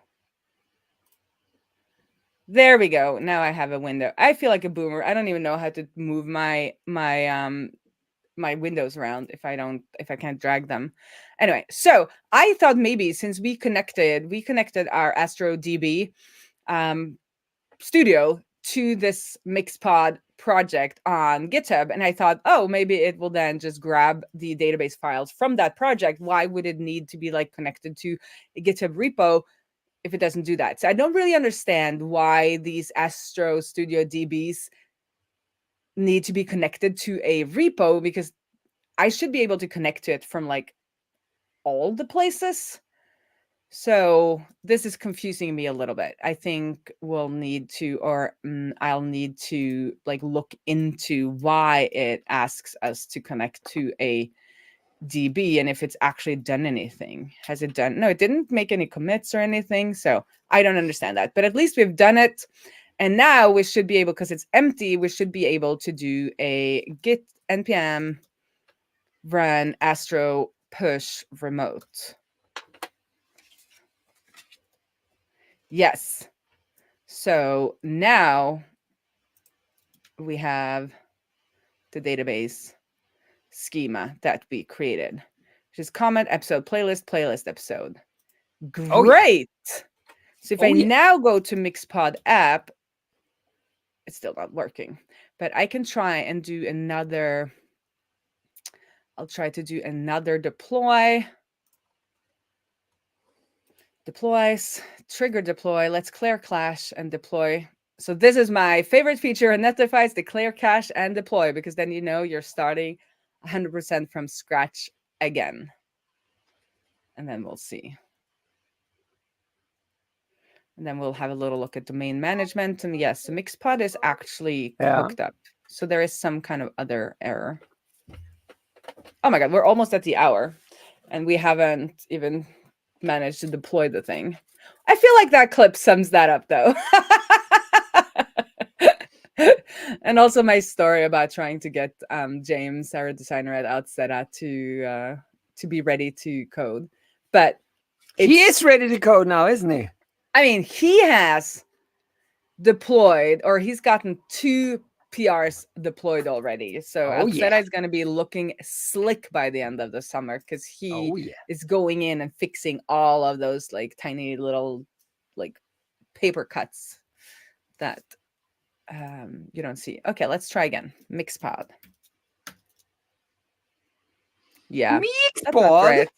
There we go. Now I have a window. I feel like a boomer. I don't even know how to move my windows around if I can't drag them. Anyway, so I thought maybe since we connected our Astro DB studio to this Mixpod project on GitHub, and I thought, oh, maybe it will then just grab the database files from that project. Why would it need to be like connected to a GitHub repo if it doesn't do that? So I don't really understand why these Astro Studio DBs need to be connected to a repo, because I should be able to connect to it from like all the places. So this is confusing me a little bit. I think we'll need to, or I'll need to like look into why it asks us to connect to a DB, and if it's actually done anything. Has it done? No, it didn't make any commits or anything. So I don't understand that, but at least we've done it. And now we should be able, because it's empty, we should be able to do a git npm run astro push remote. Yes. So now we have the database schema that we created, which is comment, episode, playlist, episode. Great. So if I now go to Mixpod app, it's still not working, but I can try and do another. I'll try to do another deploy. Deploys, trigger deploy. Let's clear cache and deploy. So this is my favorite feature, and that defies the clear cache and deploy, because then you're starting 100% from scratch again. And then we'll see. And then we'll have a little look at domain management. And yes, the Mixpod is actually hooked up. So there is some kind of other error. Oh my God, we're almost at the hour. And we haven't even managed to deploy the thing. I feel like that clip sums that up, though. And also my story about trying to get James, our designer at Outset, to be ready to code. But he is ready to code now, isn't he? I mean, he has deployed, or he's gotten 2 PRs deployed already. So Outset is going to be looking slick by the end of the summer because he is going in and fixing all of those like tiny little like paper cuts that you don't see. Okay, let's try again. Mixpod. Yeah. Mixpod.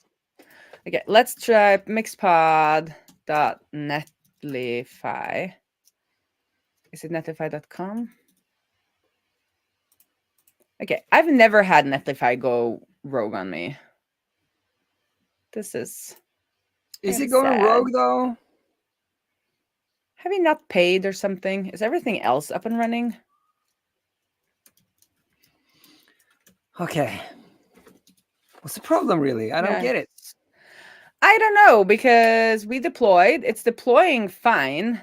Okay, let's try mixpod.netlify. Is it netlify.com? Okay, I've never had Netlify go rogue on me. This is it going rogue though? Have you not paid or something? Is everything else up and running? Okay. What's the problem really? I don't get it. I don't know, because we deployed. It's deploying fine.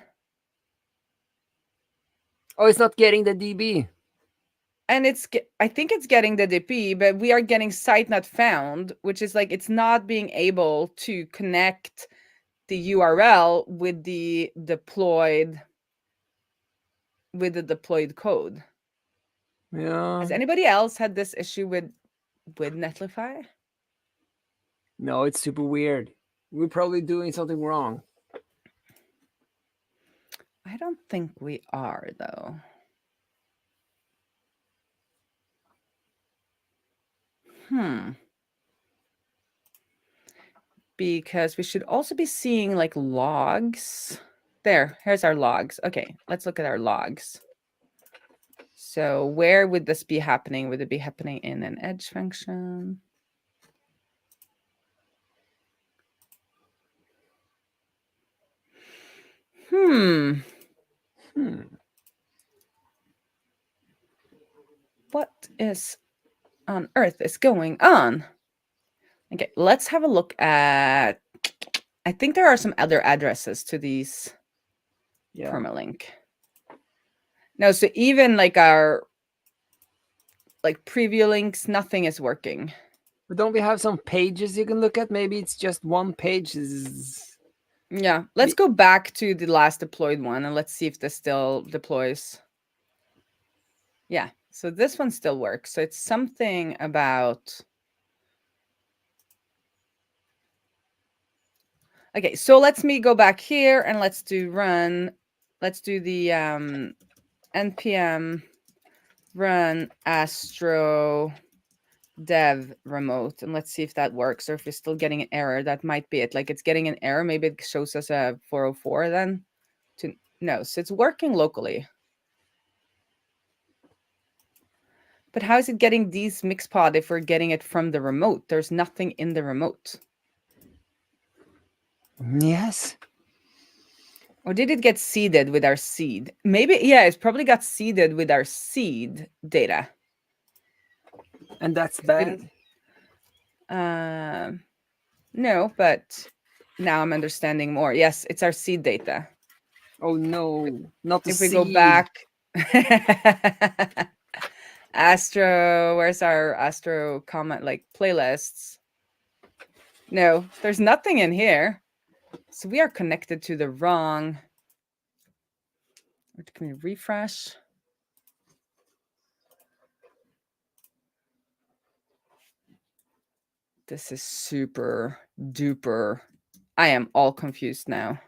Oh, it's not getting the DB. And I think it's getting the DP, but we are getting site not found, which is like it's not being able to connect the URL with the deployed code. Yeah. Has anybody else had this issue with Netlify? No, it's super weird. We're probably doing something wrong. I don't think we are, though. Because we should also be seeing like logs. Here's our logs. Okay, let's look at our logs. So where would this be happening? Would it be happening in an edge function? What on earth is going on? Okay, let's have a look at, I think there are some other addresses to these permalink. No, so even like our preview links, nothing is working. But don't we have some pages you can look at? Maybe it's just one page. Yeah, let's go back to the last deployed one and let's see if this still deploys. Yeah, so this one still works. So it's something about... Okay, so let's go back here and let's do run. Let's do the npm run Astro dev remote, and let's see if that works, or if we're still getting an error. That might be it. Like it's getting an error. Maybe it shows us a 404 then. No, so it's working locally. But how is it getting these Mixpod if we're getting it from the remote? There's nothing in the remote. Yes. Or did it get seeded with our seed? Maybe, yeah, it's probably got seeded with our seed data. And that's bad? No, but now I'm understanding more. Yes, it's our seed data. Oh no, not the if seed. We go back. Astro, where's our Astro comment, like playlists? No, there's nothing in here. So we are connected to the wrong. Can we refresh? This is super duper. I am all confused now.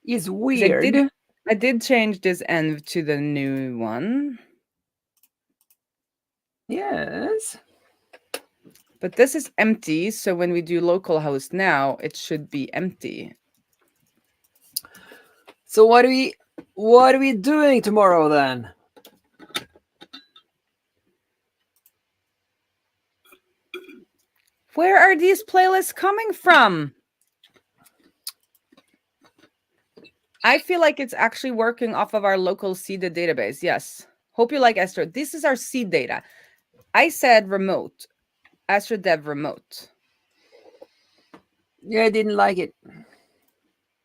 It's weird. I did change this env to the new one. Yes. But this is empty, so when we do localhost now, it should be empty. So what are we doing tomorrow then? Where are these playlists coming from? I feel like it's actually working off of our local seeded database. Yes. Hope you like Astro. This is our seed data. I said remote. Astro Dev remote. Yeah, I didn't like it.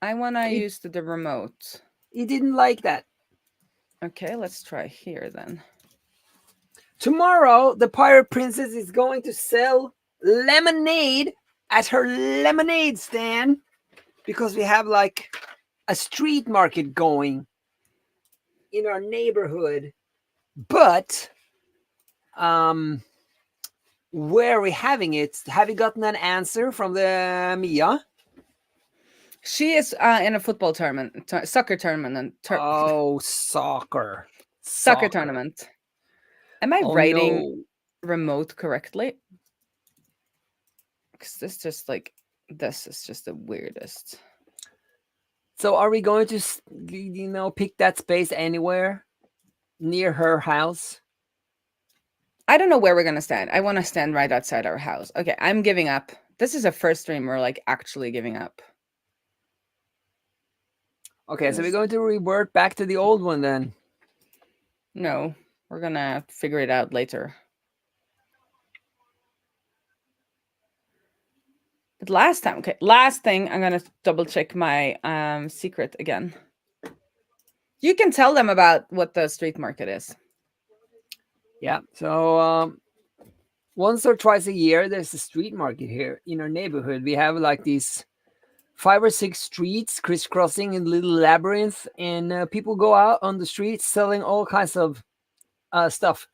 I want to use the remote. You didn't like that. Okay, let's try here then. Tomorrow, the Pirate Princess is going to sell lemonade at her lemonade stand because we have like a street market going in our neighborhood. But where are we having it? Have you gotten an answer from the Mia? She is in a football tournament, soccer tournament. Oh, soccer. Soccer tournament. Am I writing remote correctly? Because this is just the weirdest. So are we going to, pick that space anywhere near her house? I don't know where we're going to stand. I want to stand right outside our house. Okay, I'm giving up. This is a first stream we're like actually giving up. Okay, so we're going to revert back to the old one then. No, we're going to figure it out later. But last thing, I'm going to double check my secret again. You can tell them about what the street market is. Yeah, so once or twice a year, there's a street market here in our neighborhood. We have like these 5 or 6 streets crisscrossing in little labyrinth, and people go out on the streets selling all kinds of stuff.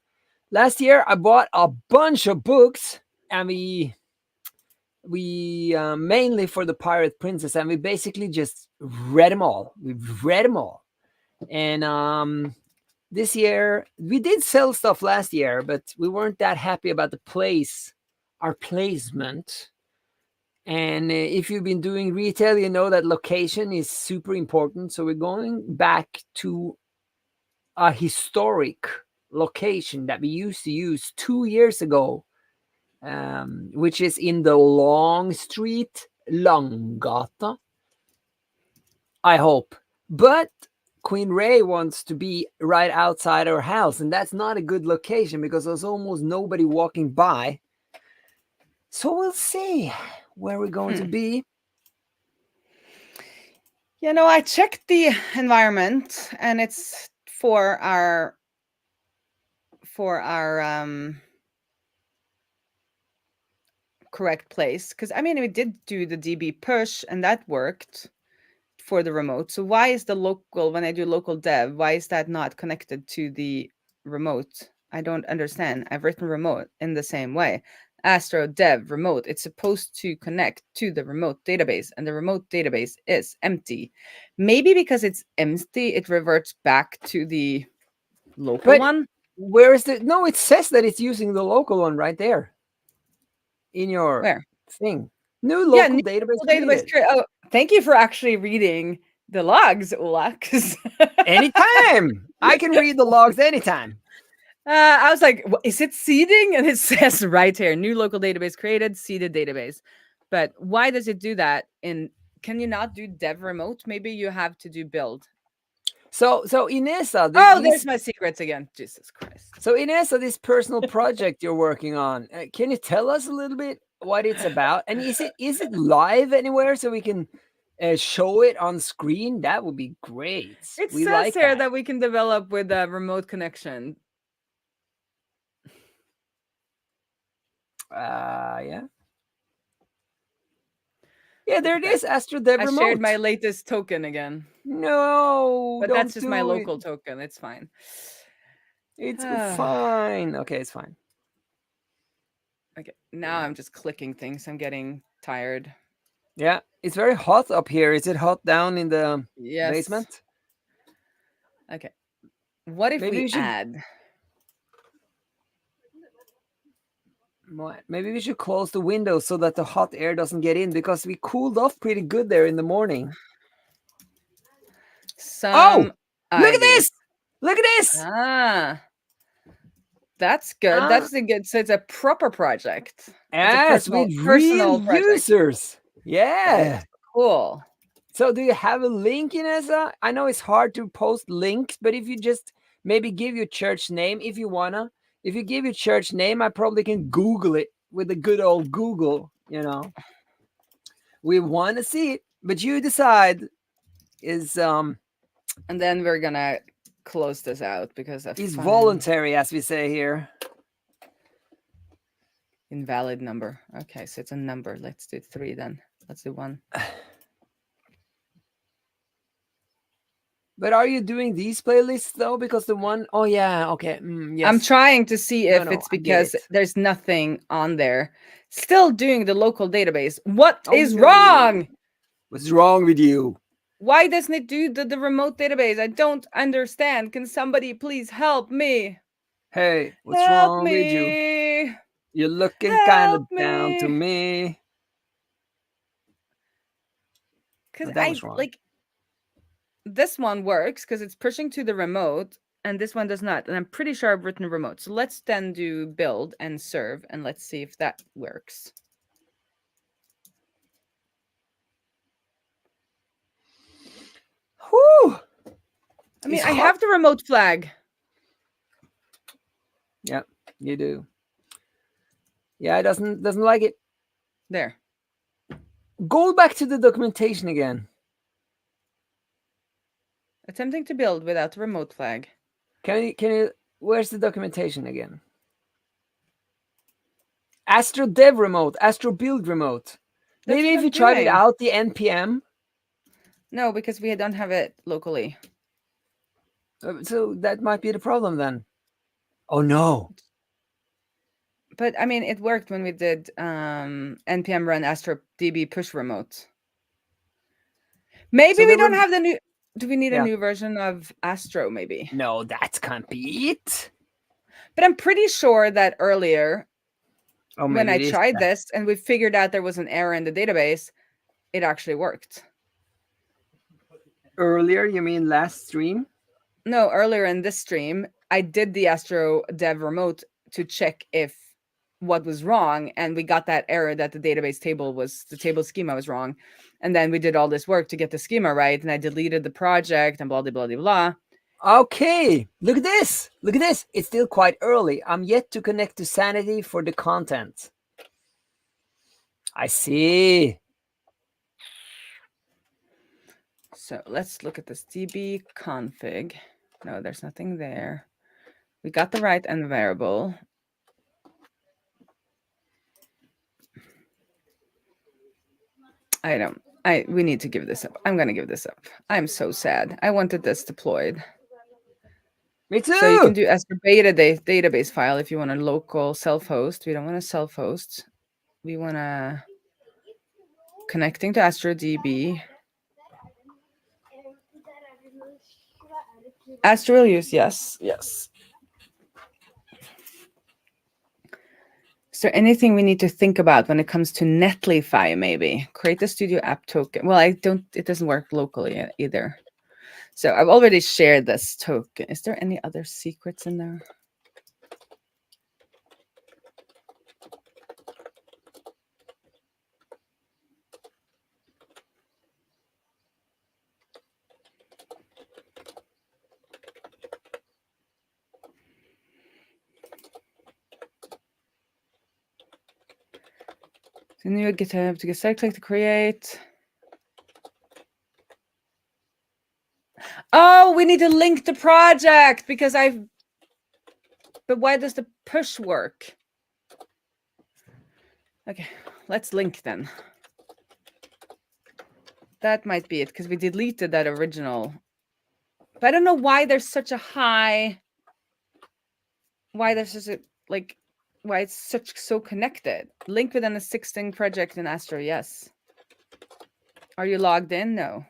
Last year, I bought a bunch of books, and we mainly for the Pirate Princess, and we basically just read them all. We've read them all, and this year we did sell stuff last year, but we weren't that happy about our placement. And if you've been doing retail, you know that location is super important. So we're going back to a historic location that we used to use 2 years ago, which is in the Long Street, Langgata, I hope. But Queen Raae wants to be right outside our house, and that's not a good location because there's almost nobody walking by. So we'll see where we're going to be. You know, I checked the environment, and it's for our correct place. Because I mean, we did do the DB push, and that worked for the remote. So why is the local, when I do local dev, why is that not connected to the remote? I don't understand. I've written remote in the same way. Astro dev remote, it's supposed to connect to the remote database, and the remote database is empty. Maybe because it's empty, it reverts back to the local one. Where is the, no, it says that it's using the local one right there in your thing. New local database. Oh, thank you for actually reading the logs, Ola. Anytime. I can read the logs anytime. I was like, is it seeding? And it says right here, new local database created, seeded database. But why does it do that? Can you not do dev remote? Maybe you have to do build. So Inessa. There's my secrets again. Jesus Christ. So Inessa, this personal project you're working on, can you tell us a little bit what it's about? And is it live anywhere so we can show it on screen? That would be great. It says here that we can develop with a remote connection. Yeah, there it is. Astro DB remote. I shared my latest token again. No, but that's just my local token. It's fine. It's fine. Okay, it's fine. Okay, now I'm just clicking things. I'm getting tired. Yeah, it's very hot up here. Is it hot down in the basement? Okay. What if we add? Maybe we should close the window so that the hot air doesn't get in, because we cooled off pretty good there in the morning. Look at this! Look at this! That's good. Ah. That's a good. So it's a proper project. Yes, with real personal project. users. That Yeah. is cool. So do you have a link, Inessa? I know it's hard to post links, but if you just maybe give your church name, if you wanna, if you give your church name, I probably can Google it with the good old Google, you know. We want to see it, but you decide. Is And then we're gonna close this out because of is voluntary, as we say here. Invalid number. Okay, so it's a number. Let's do 3 then. Let's do 1. But are you doing these playlists though? Because the one, oh yeah, okay, yes. I'm trying to see if it's I get because it. there's nothing on there. Still doing the local database. What Oh, is no. wrong? What's wrong with you? Why doesn't it do the remote database? I don't understand. Can somebody please help me? Hey, what's Help wrong me. with you? You're looking Help kind of me. down to me. Because that was wrong. like this one works because it's pushing to the remote, and this one does not. And I'm pretty sure I've written remote. So let's then do build and serve, and let's see if that works. Whew. I mean, It's I hard. have the remote flag. Yeah, you do. Yeah, it doesn't like it. There. Go back to the documentation again. Attempting to build without the remote flag. Can you where's the documentation again? Astro Dev remote, Astro Build remote. That's Maybe what if I'm you try doing. without the NPM. No, because we don't have it locally. So that might be the problem then. Oh no. But I mean, it worked when we did npm run Astro DB push remote. Maybe So we the don't have the new. Do we need Yeah. a new version of Astro? Maybe. No, that can't be it. But I'm pretty sure that earlier, Oh, when maybe I it is tried that. this and we figured out there was an error in the database, it actually worked. Earlier, you mean last stream? No, earlier in this stream, I did the Astro Dev remote to check if what was wrong, and we got that error that the database table was, the table schema was wrong. And then we did all this work to get the schema right, and I deleted the project and blah, blah, blah, blah, blah. Okay, look at this. Look at this. It's still quite early. I'm yet to connect to Sanity for the content. I see. So let's look at this DB config. No, there's nothing there. We got the right end variable. We need to give this up. I'm going to give this up. I'm so sad. I wanted this deployed. Me too. So you can do Astro Beta database file if you want a local self-host. We don't want to self-host. We want to connecting to Astro DB. Astro will use, yes. Yes. Is there anything we need to think about when it comes to Netlify, maybe? Create the studio app token. Well, it doesn't work locally either. So I've already shared this token. Is there any other secrets in there? Then you get to get site click to create. Oh, we need to link the project because but why does the push work? Okay, let's link then. That might be it because we deleted that original. But I don't know why there's such a high. Why there's such a why it's so connected. Link within a 16 project in Astro, yes. Are you logged in? No.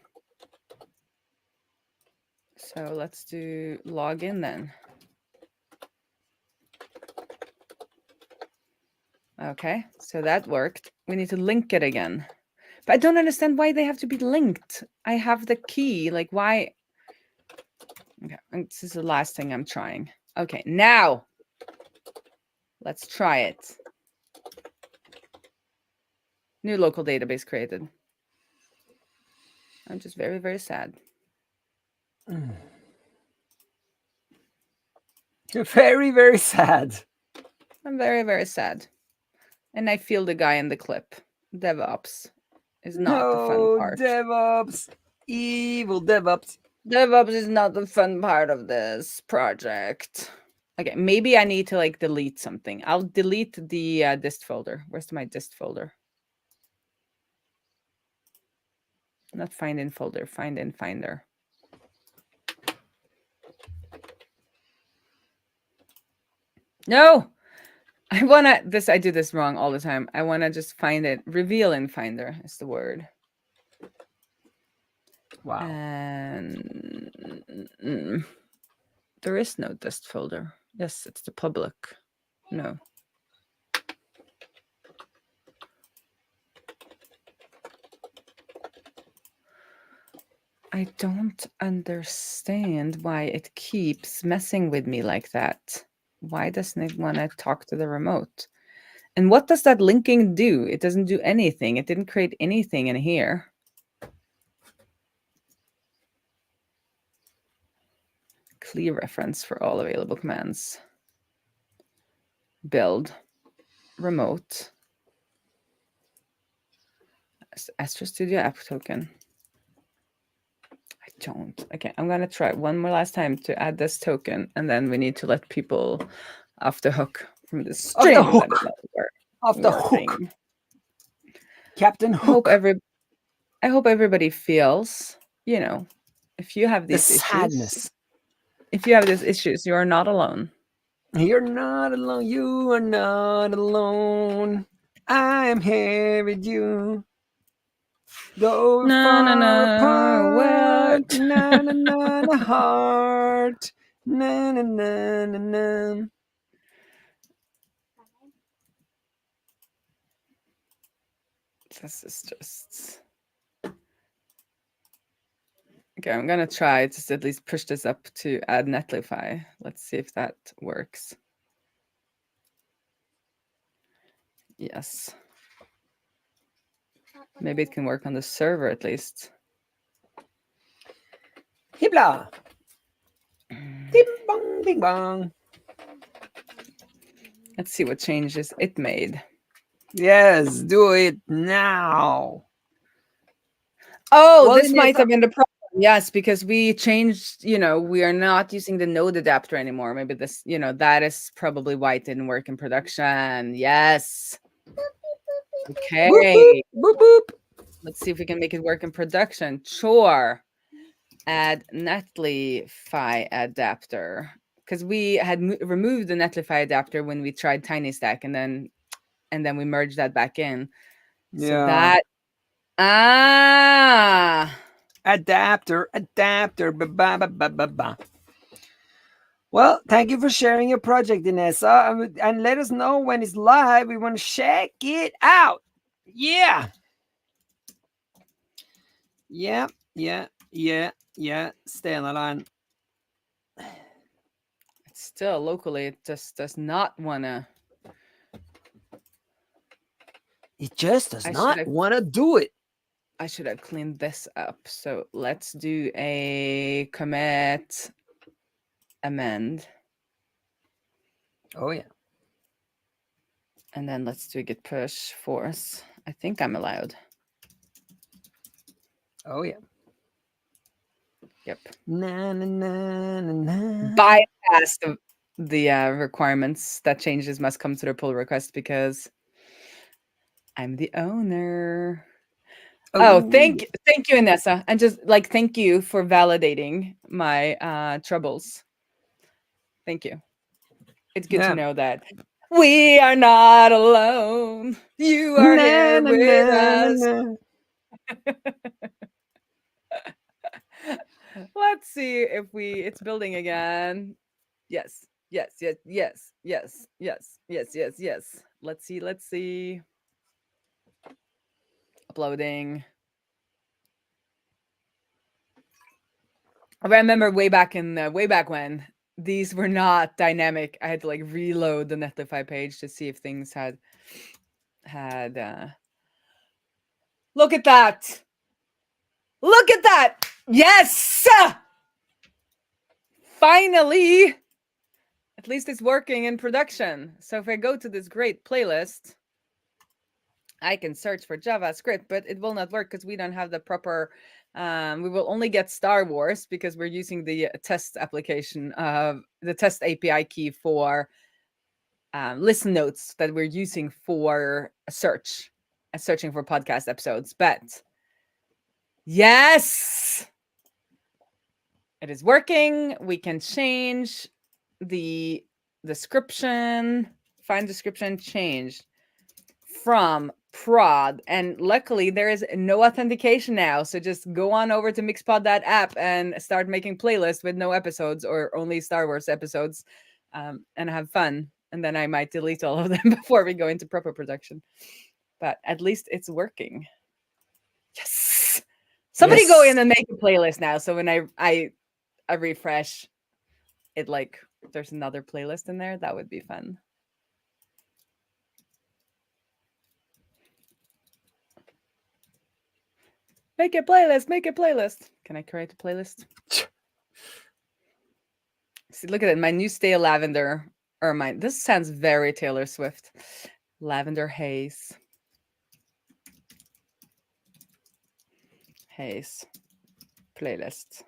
So let's do log in then. Okay, so that worked. We need to link it again. But I don't understand why they have to be linked. I have the key, like why? Okay, this is the last thing I'm trying. Okay, now Let's try it. New local database created. I'm just very, very sad. You're very, very sad. I'm very, very sad. And I feel the guy in the clip. DevOps is not the fun part. DevOps. Evil DevOps. DevOps is not the fun part of this project. Okay, maybe I need to like delete something. I'll delete the dist folder. Where's my dist folder? Not find in folder, find in finder. No, I wanna this. I do this wrong all the time. I wanna just find it. Reveal in finder is the word. Wow. And there is no dist folder. Yes, it's the public. No. I don't understand why it keeps messing with me like that. Why doesn't it want to talk to the remote? And what does that linking do? It doesn't do anything. It didn't create anything in here. Clear reference for all available commands. Build. Remote. Astro Studio app token. I don't. Okay, I'm going to try one more last time to add this token, and then we need to let people off the hook from the stream. Off the hook. Captain Hook. I hope everybody feels, you know, if you have these sadness. If you have these issues, you are not alone. You're not alone. You are not alone. I am here with you. Though we're far apart. Na na na na heart. Na na na na na. This is just okay. I'm gonna try to at least push this up to add Netlify. Let's see if that works. Yes. Maybe it can work on the server at least. Hibla. Ding bong, ding bong. Let's see what changes it made. Yes, do it now. Oh, well, this might have been the problem. Yes, because we changed, you know, we are not using the node adapter anymore. Maybe this, you know, that is probably why it didn't work in production. Yes. Okay. Boop, boop, boop, boop. Let's see if we can make it work in production. Sure. Add Netlify adapter. Because we had removed the Netlify adapter when we tried TinyStack, and then we merged that back in. Yeah. So that adapter. Ba, ba, ba, ba, ba. Well, thank you for sharing your project, Inessa, and let us know when it's live. We want to check it out. Yeah. Stena line. Still locally, it just does not want to. It just does not want to do it. I should have cleaned this up. So let's do a commit amend. Oh, yeah. And then let's do a git push force. I think I'm allowed. Oh, yeah. Yep. Na, na, na, na, na. Bypass the requirements that changes must come to the pull request because I'm the owner. Oh, thank you, Inessa. And just like, thank you for validating my troubles. Thank you. It's good to know that we are not alone. You are here with us. Let's see if it's building again. Yes. Let's see. Uploading. I remember way back when these were not dynamic. I had to like reload the Netlify page to see if things had look at that. Look at that. Yes. Finally. At least it's working in production. So if I go to this great playlist, I can search for JavaScript, but it will not work because we don't have the proper. We will only get Star Wars because we're using the test application of the test API key for listen notes that we're using for searching for podcast episodes. But yes, it is working. We can change the description, find description changed from prod, and luckily there is no authentication now, so just go on over to mixpod.app and start making playlists with no episodes or only Star Wars episodes, and have fun. And then I might delete all of them before we go into proper production, but at least it's working. Yes, somebody go in and make a playlist now, so when I refresh it, like there's another playlist in there. That would be fun. Make a playlist. Make a playlist. Can I create a playlist? See, look at it. My new Stay Lavender. Or mine. This sounds very Taylor Swift. Lavender Haze. Haze. Playlist.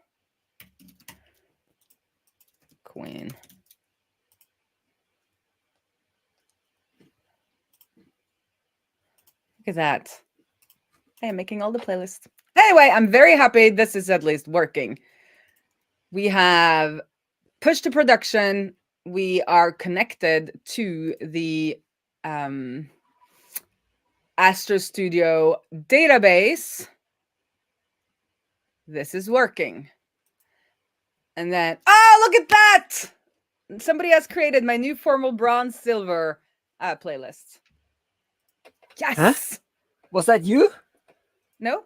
Queen. Look at that. I am making all the playlists. Anyway, I'm very happy this is at least working. We have pushed to production. We are connected to the Astro Studio database. This is working. And then, look at that! Somebody has created my new formal bronze silver playlist. Yes! Huh? Was that you? No?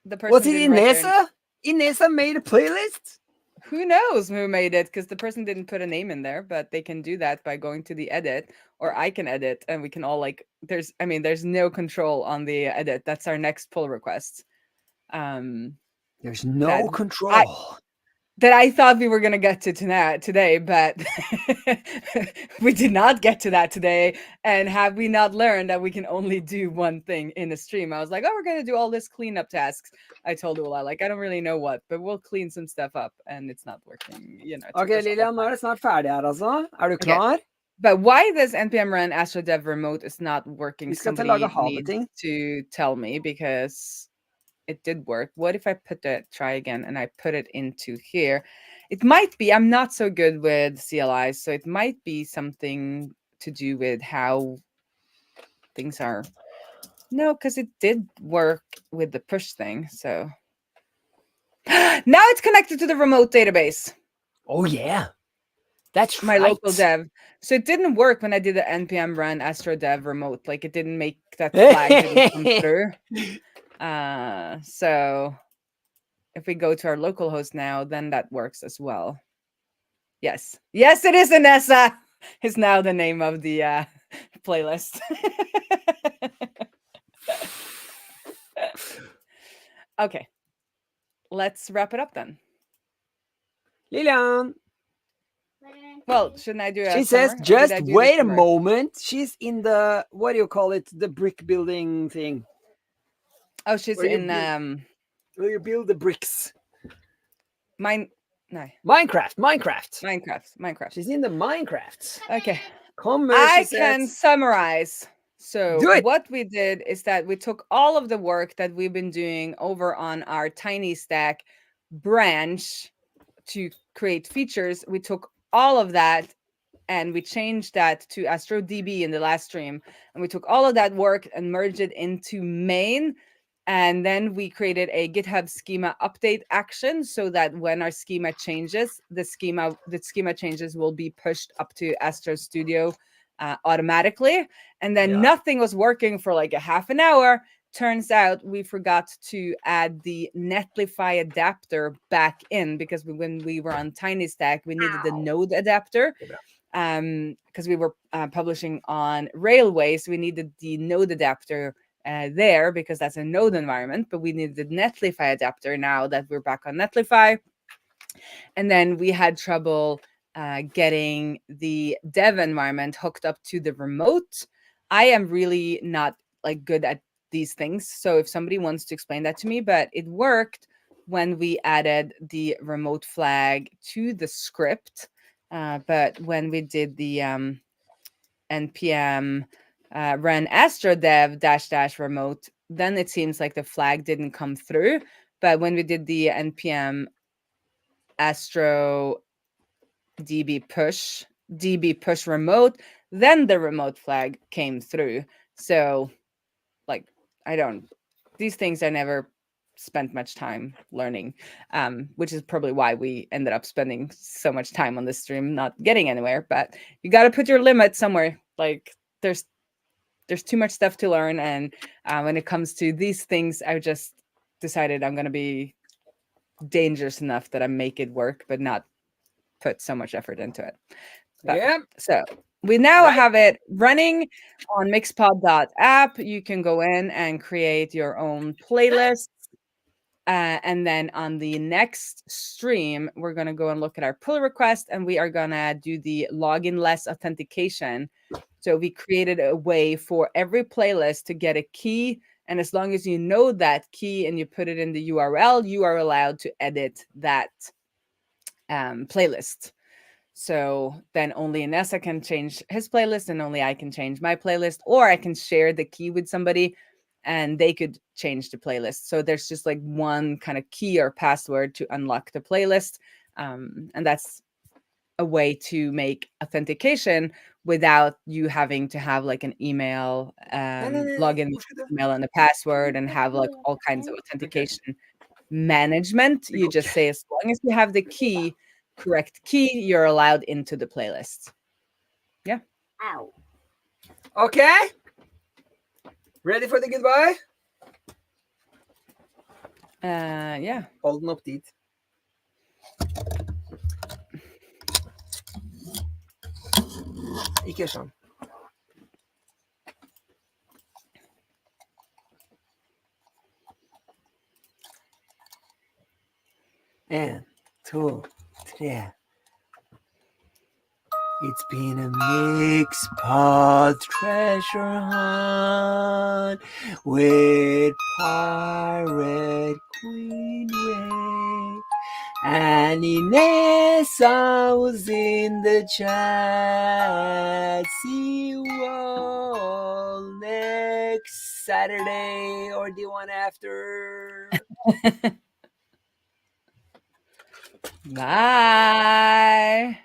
The person Was it didn't write Inessa? Inessa made a playlist? Who knows who made it, because the person didn't put a name in there, but they can do that by going to the edit, or I can edit, and we can all like, there's no control on the edit. That's our next pull request. There's no control. That I thought we were going to get to today, but we did not get to that today. And have we not learned that we can only do one thing in the stream? I was like, we're going to do all this cleanup tasks. I told Ola, like, I don't really know what, but we'll clean some stuff up, and it's not working. Okay, Lilian, nå det snart ferdig her, altså. Er du klar? Okay. But why this npm run Astro Dev remote is not working, somebody needs to tell me, because it did work. What if I try again, and I put it into here? It might be, I'm not so good with CLI, so it might be something to do with how things are. No, because it did work with the push thing, so. Now it's connected to the remote database. Oh, yeah. That's my right. local dev. So it didn't work when I did the npm run Astro Dev remote. Like, it didn't make that flag didn't come through. So if we go to our local host now, then that works as well. Yes, it is Inessa. Is now the name of the playlist. Okay, let's wrap it up then. Lilian. Well, shouldn't I do it? She says, just wait a moment. She's in the, what do you call it? The brick building thing. Oh, she's in where you build the bricks. Minecraft. She's in the Minecraft. Okay. I can summarize. So what we did is that we took all of the work that we've been doing over on our Tiny Stack branch to create features. We took all of that and we changed that to Astro DB in the last stream. And we took all of that work and merged it into main. And then we created a GitHub schema update action so that when our schema changes, the schema changes will be pushed up to Astro Studio automatically. And then nothing was working for like a half an hour turns out we forgot to add the Netlify adapter back in, because when we were on TinyStack, we needed the node adapter. Because we were publishing on Railway, so we needed the node adapter there, because that's a node environment, but we needed the Netlify adapter now that we're back on Netlify. And then we had trouble getting the dev environment hooked up to the remote. I am really not like good at these things, so if somebody wants to explain that to me, but it worked when we added the remote flag to the script. But when we did the npm run astro dev -- remote, then it seems like the flag didn't come through. But when we did the npm astro db push remote, then the remote flag came through. So like, these things I never spent much time learning, which is probably why we ended up spending so much time on this stream not getting anywhere. But you got to put your limit somewhere. Like, there's too much stuff to learn, and when it comes to these things, I just decided I'm going to be dangerous enough that I make it work, but not put so much effort into it. But, so we now have it running on mixpod.app. You can go in and create your own playlist. And then on the next stream, we're going to go and look at our pull request, and we are going to do the login-less authentication. So we created a way for every playlist to get a key. And as long as you know that key and you put it in the URL, you are allowed to edit that playlist. So then only Inessa can change his playlist, and only I can change my playlist, or I can share the key with somebody and they could change the playlist. So there's just like one kind of key or password to unlock the playlist. And that's a way to make authentication without you having to have like an email, login email and a password, and have like all kinds of authentication management. You just say, as long as you have the key, correct key, you're allowed into the playlist. Yeah. Ow. Okay. Ready for the goodbye? Yeah. Hold up dit. Ikke sånn. 1, 2, 3. It's been a Mixpod treasure hunt with Pirate Queen Raae, and Inessa was in the chat. See you all next Saturday or the one after. Bye.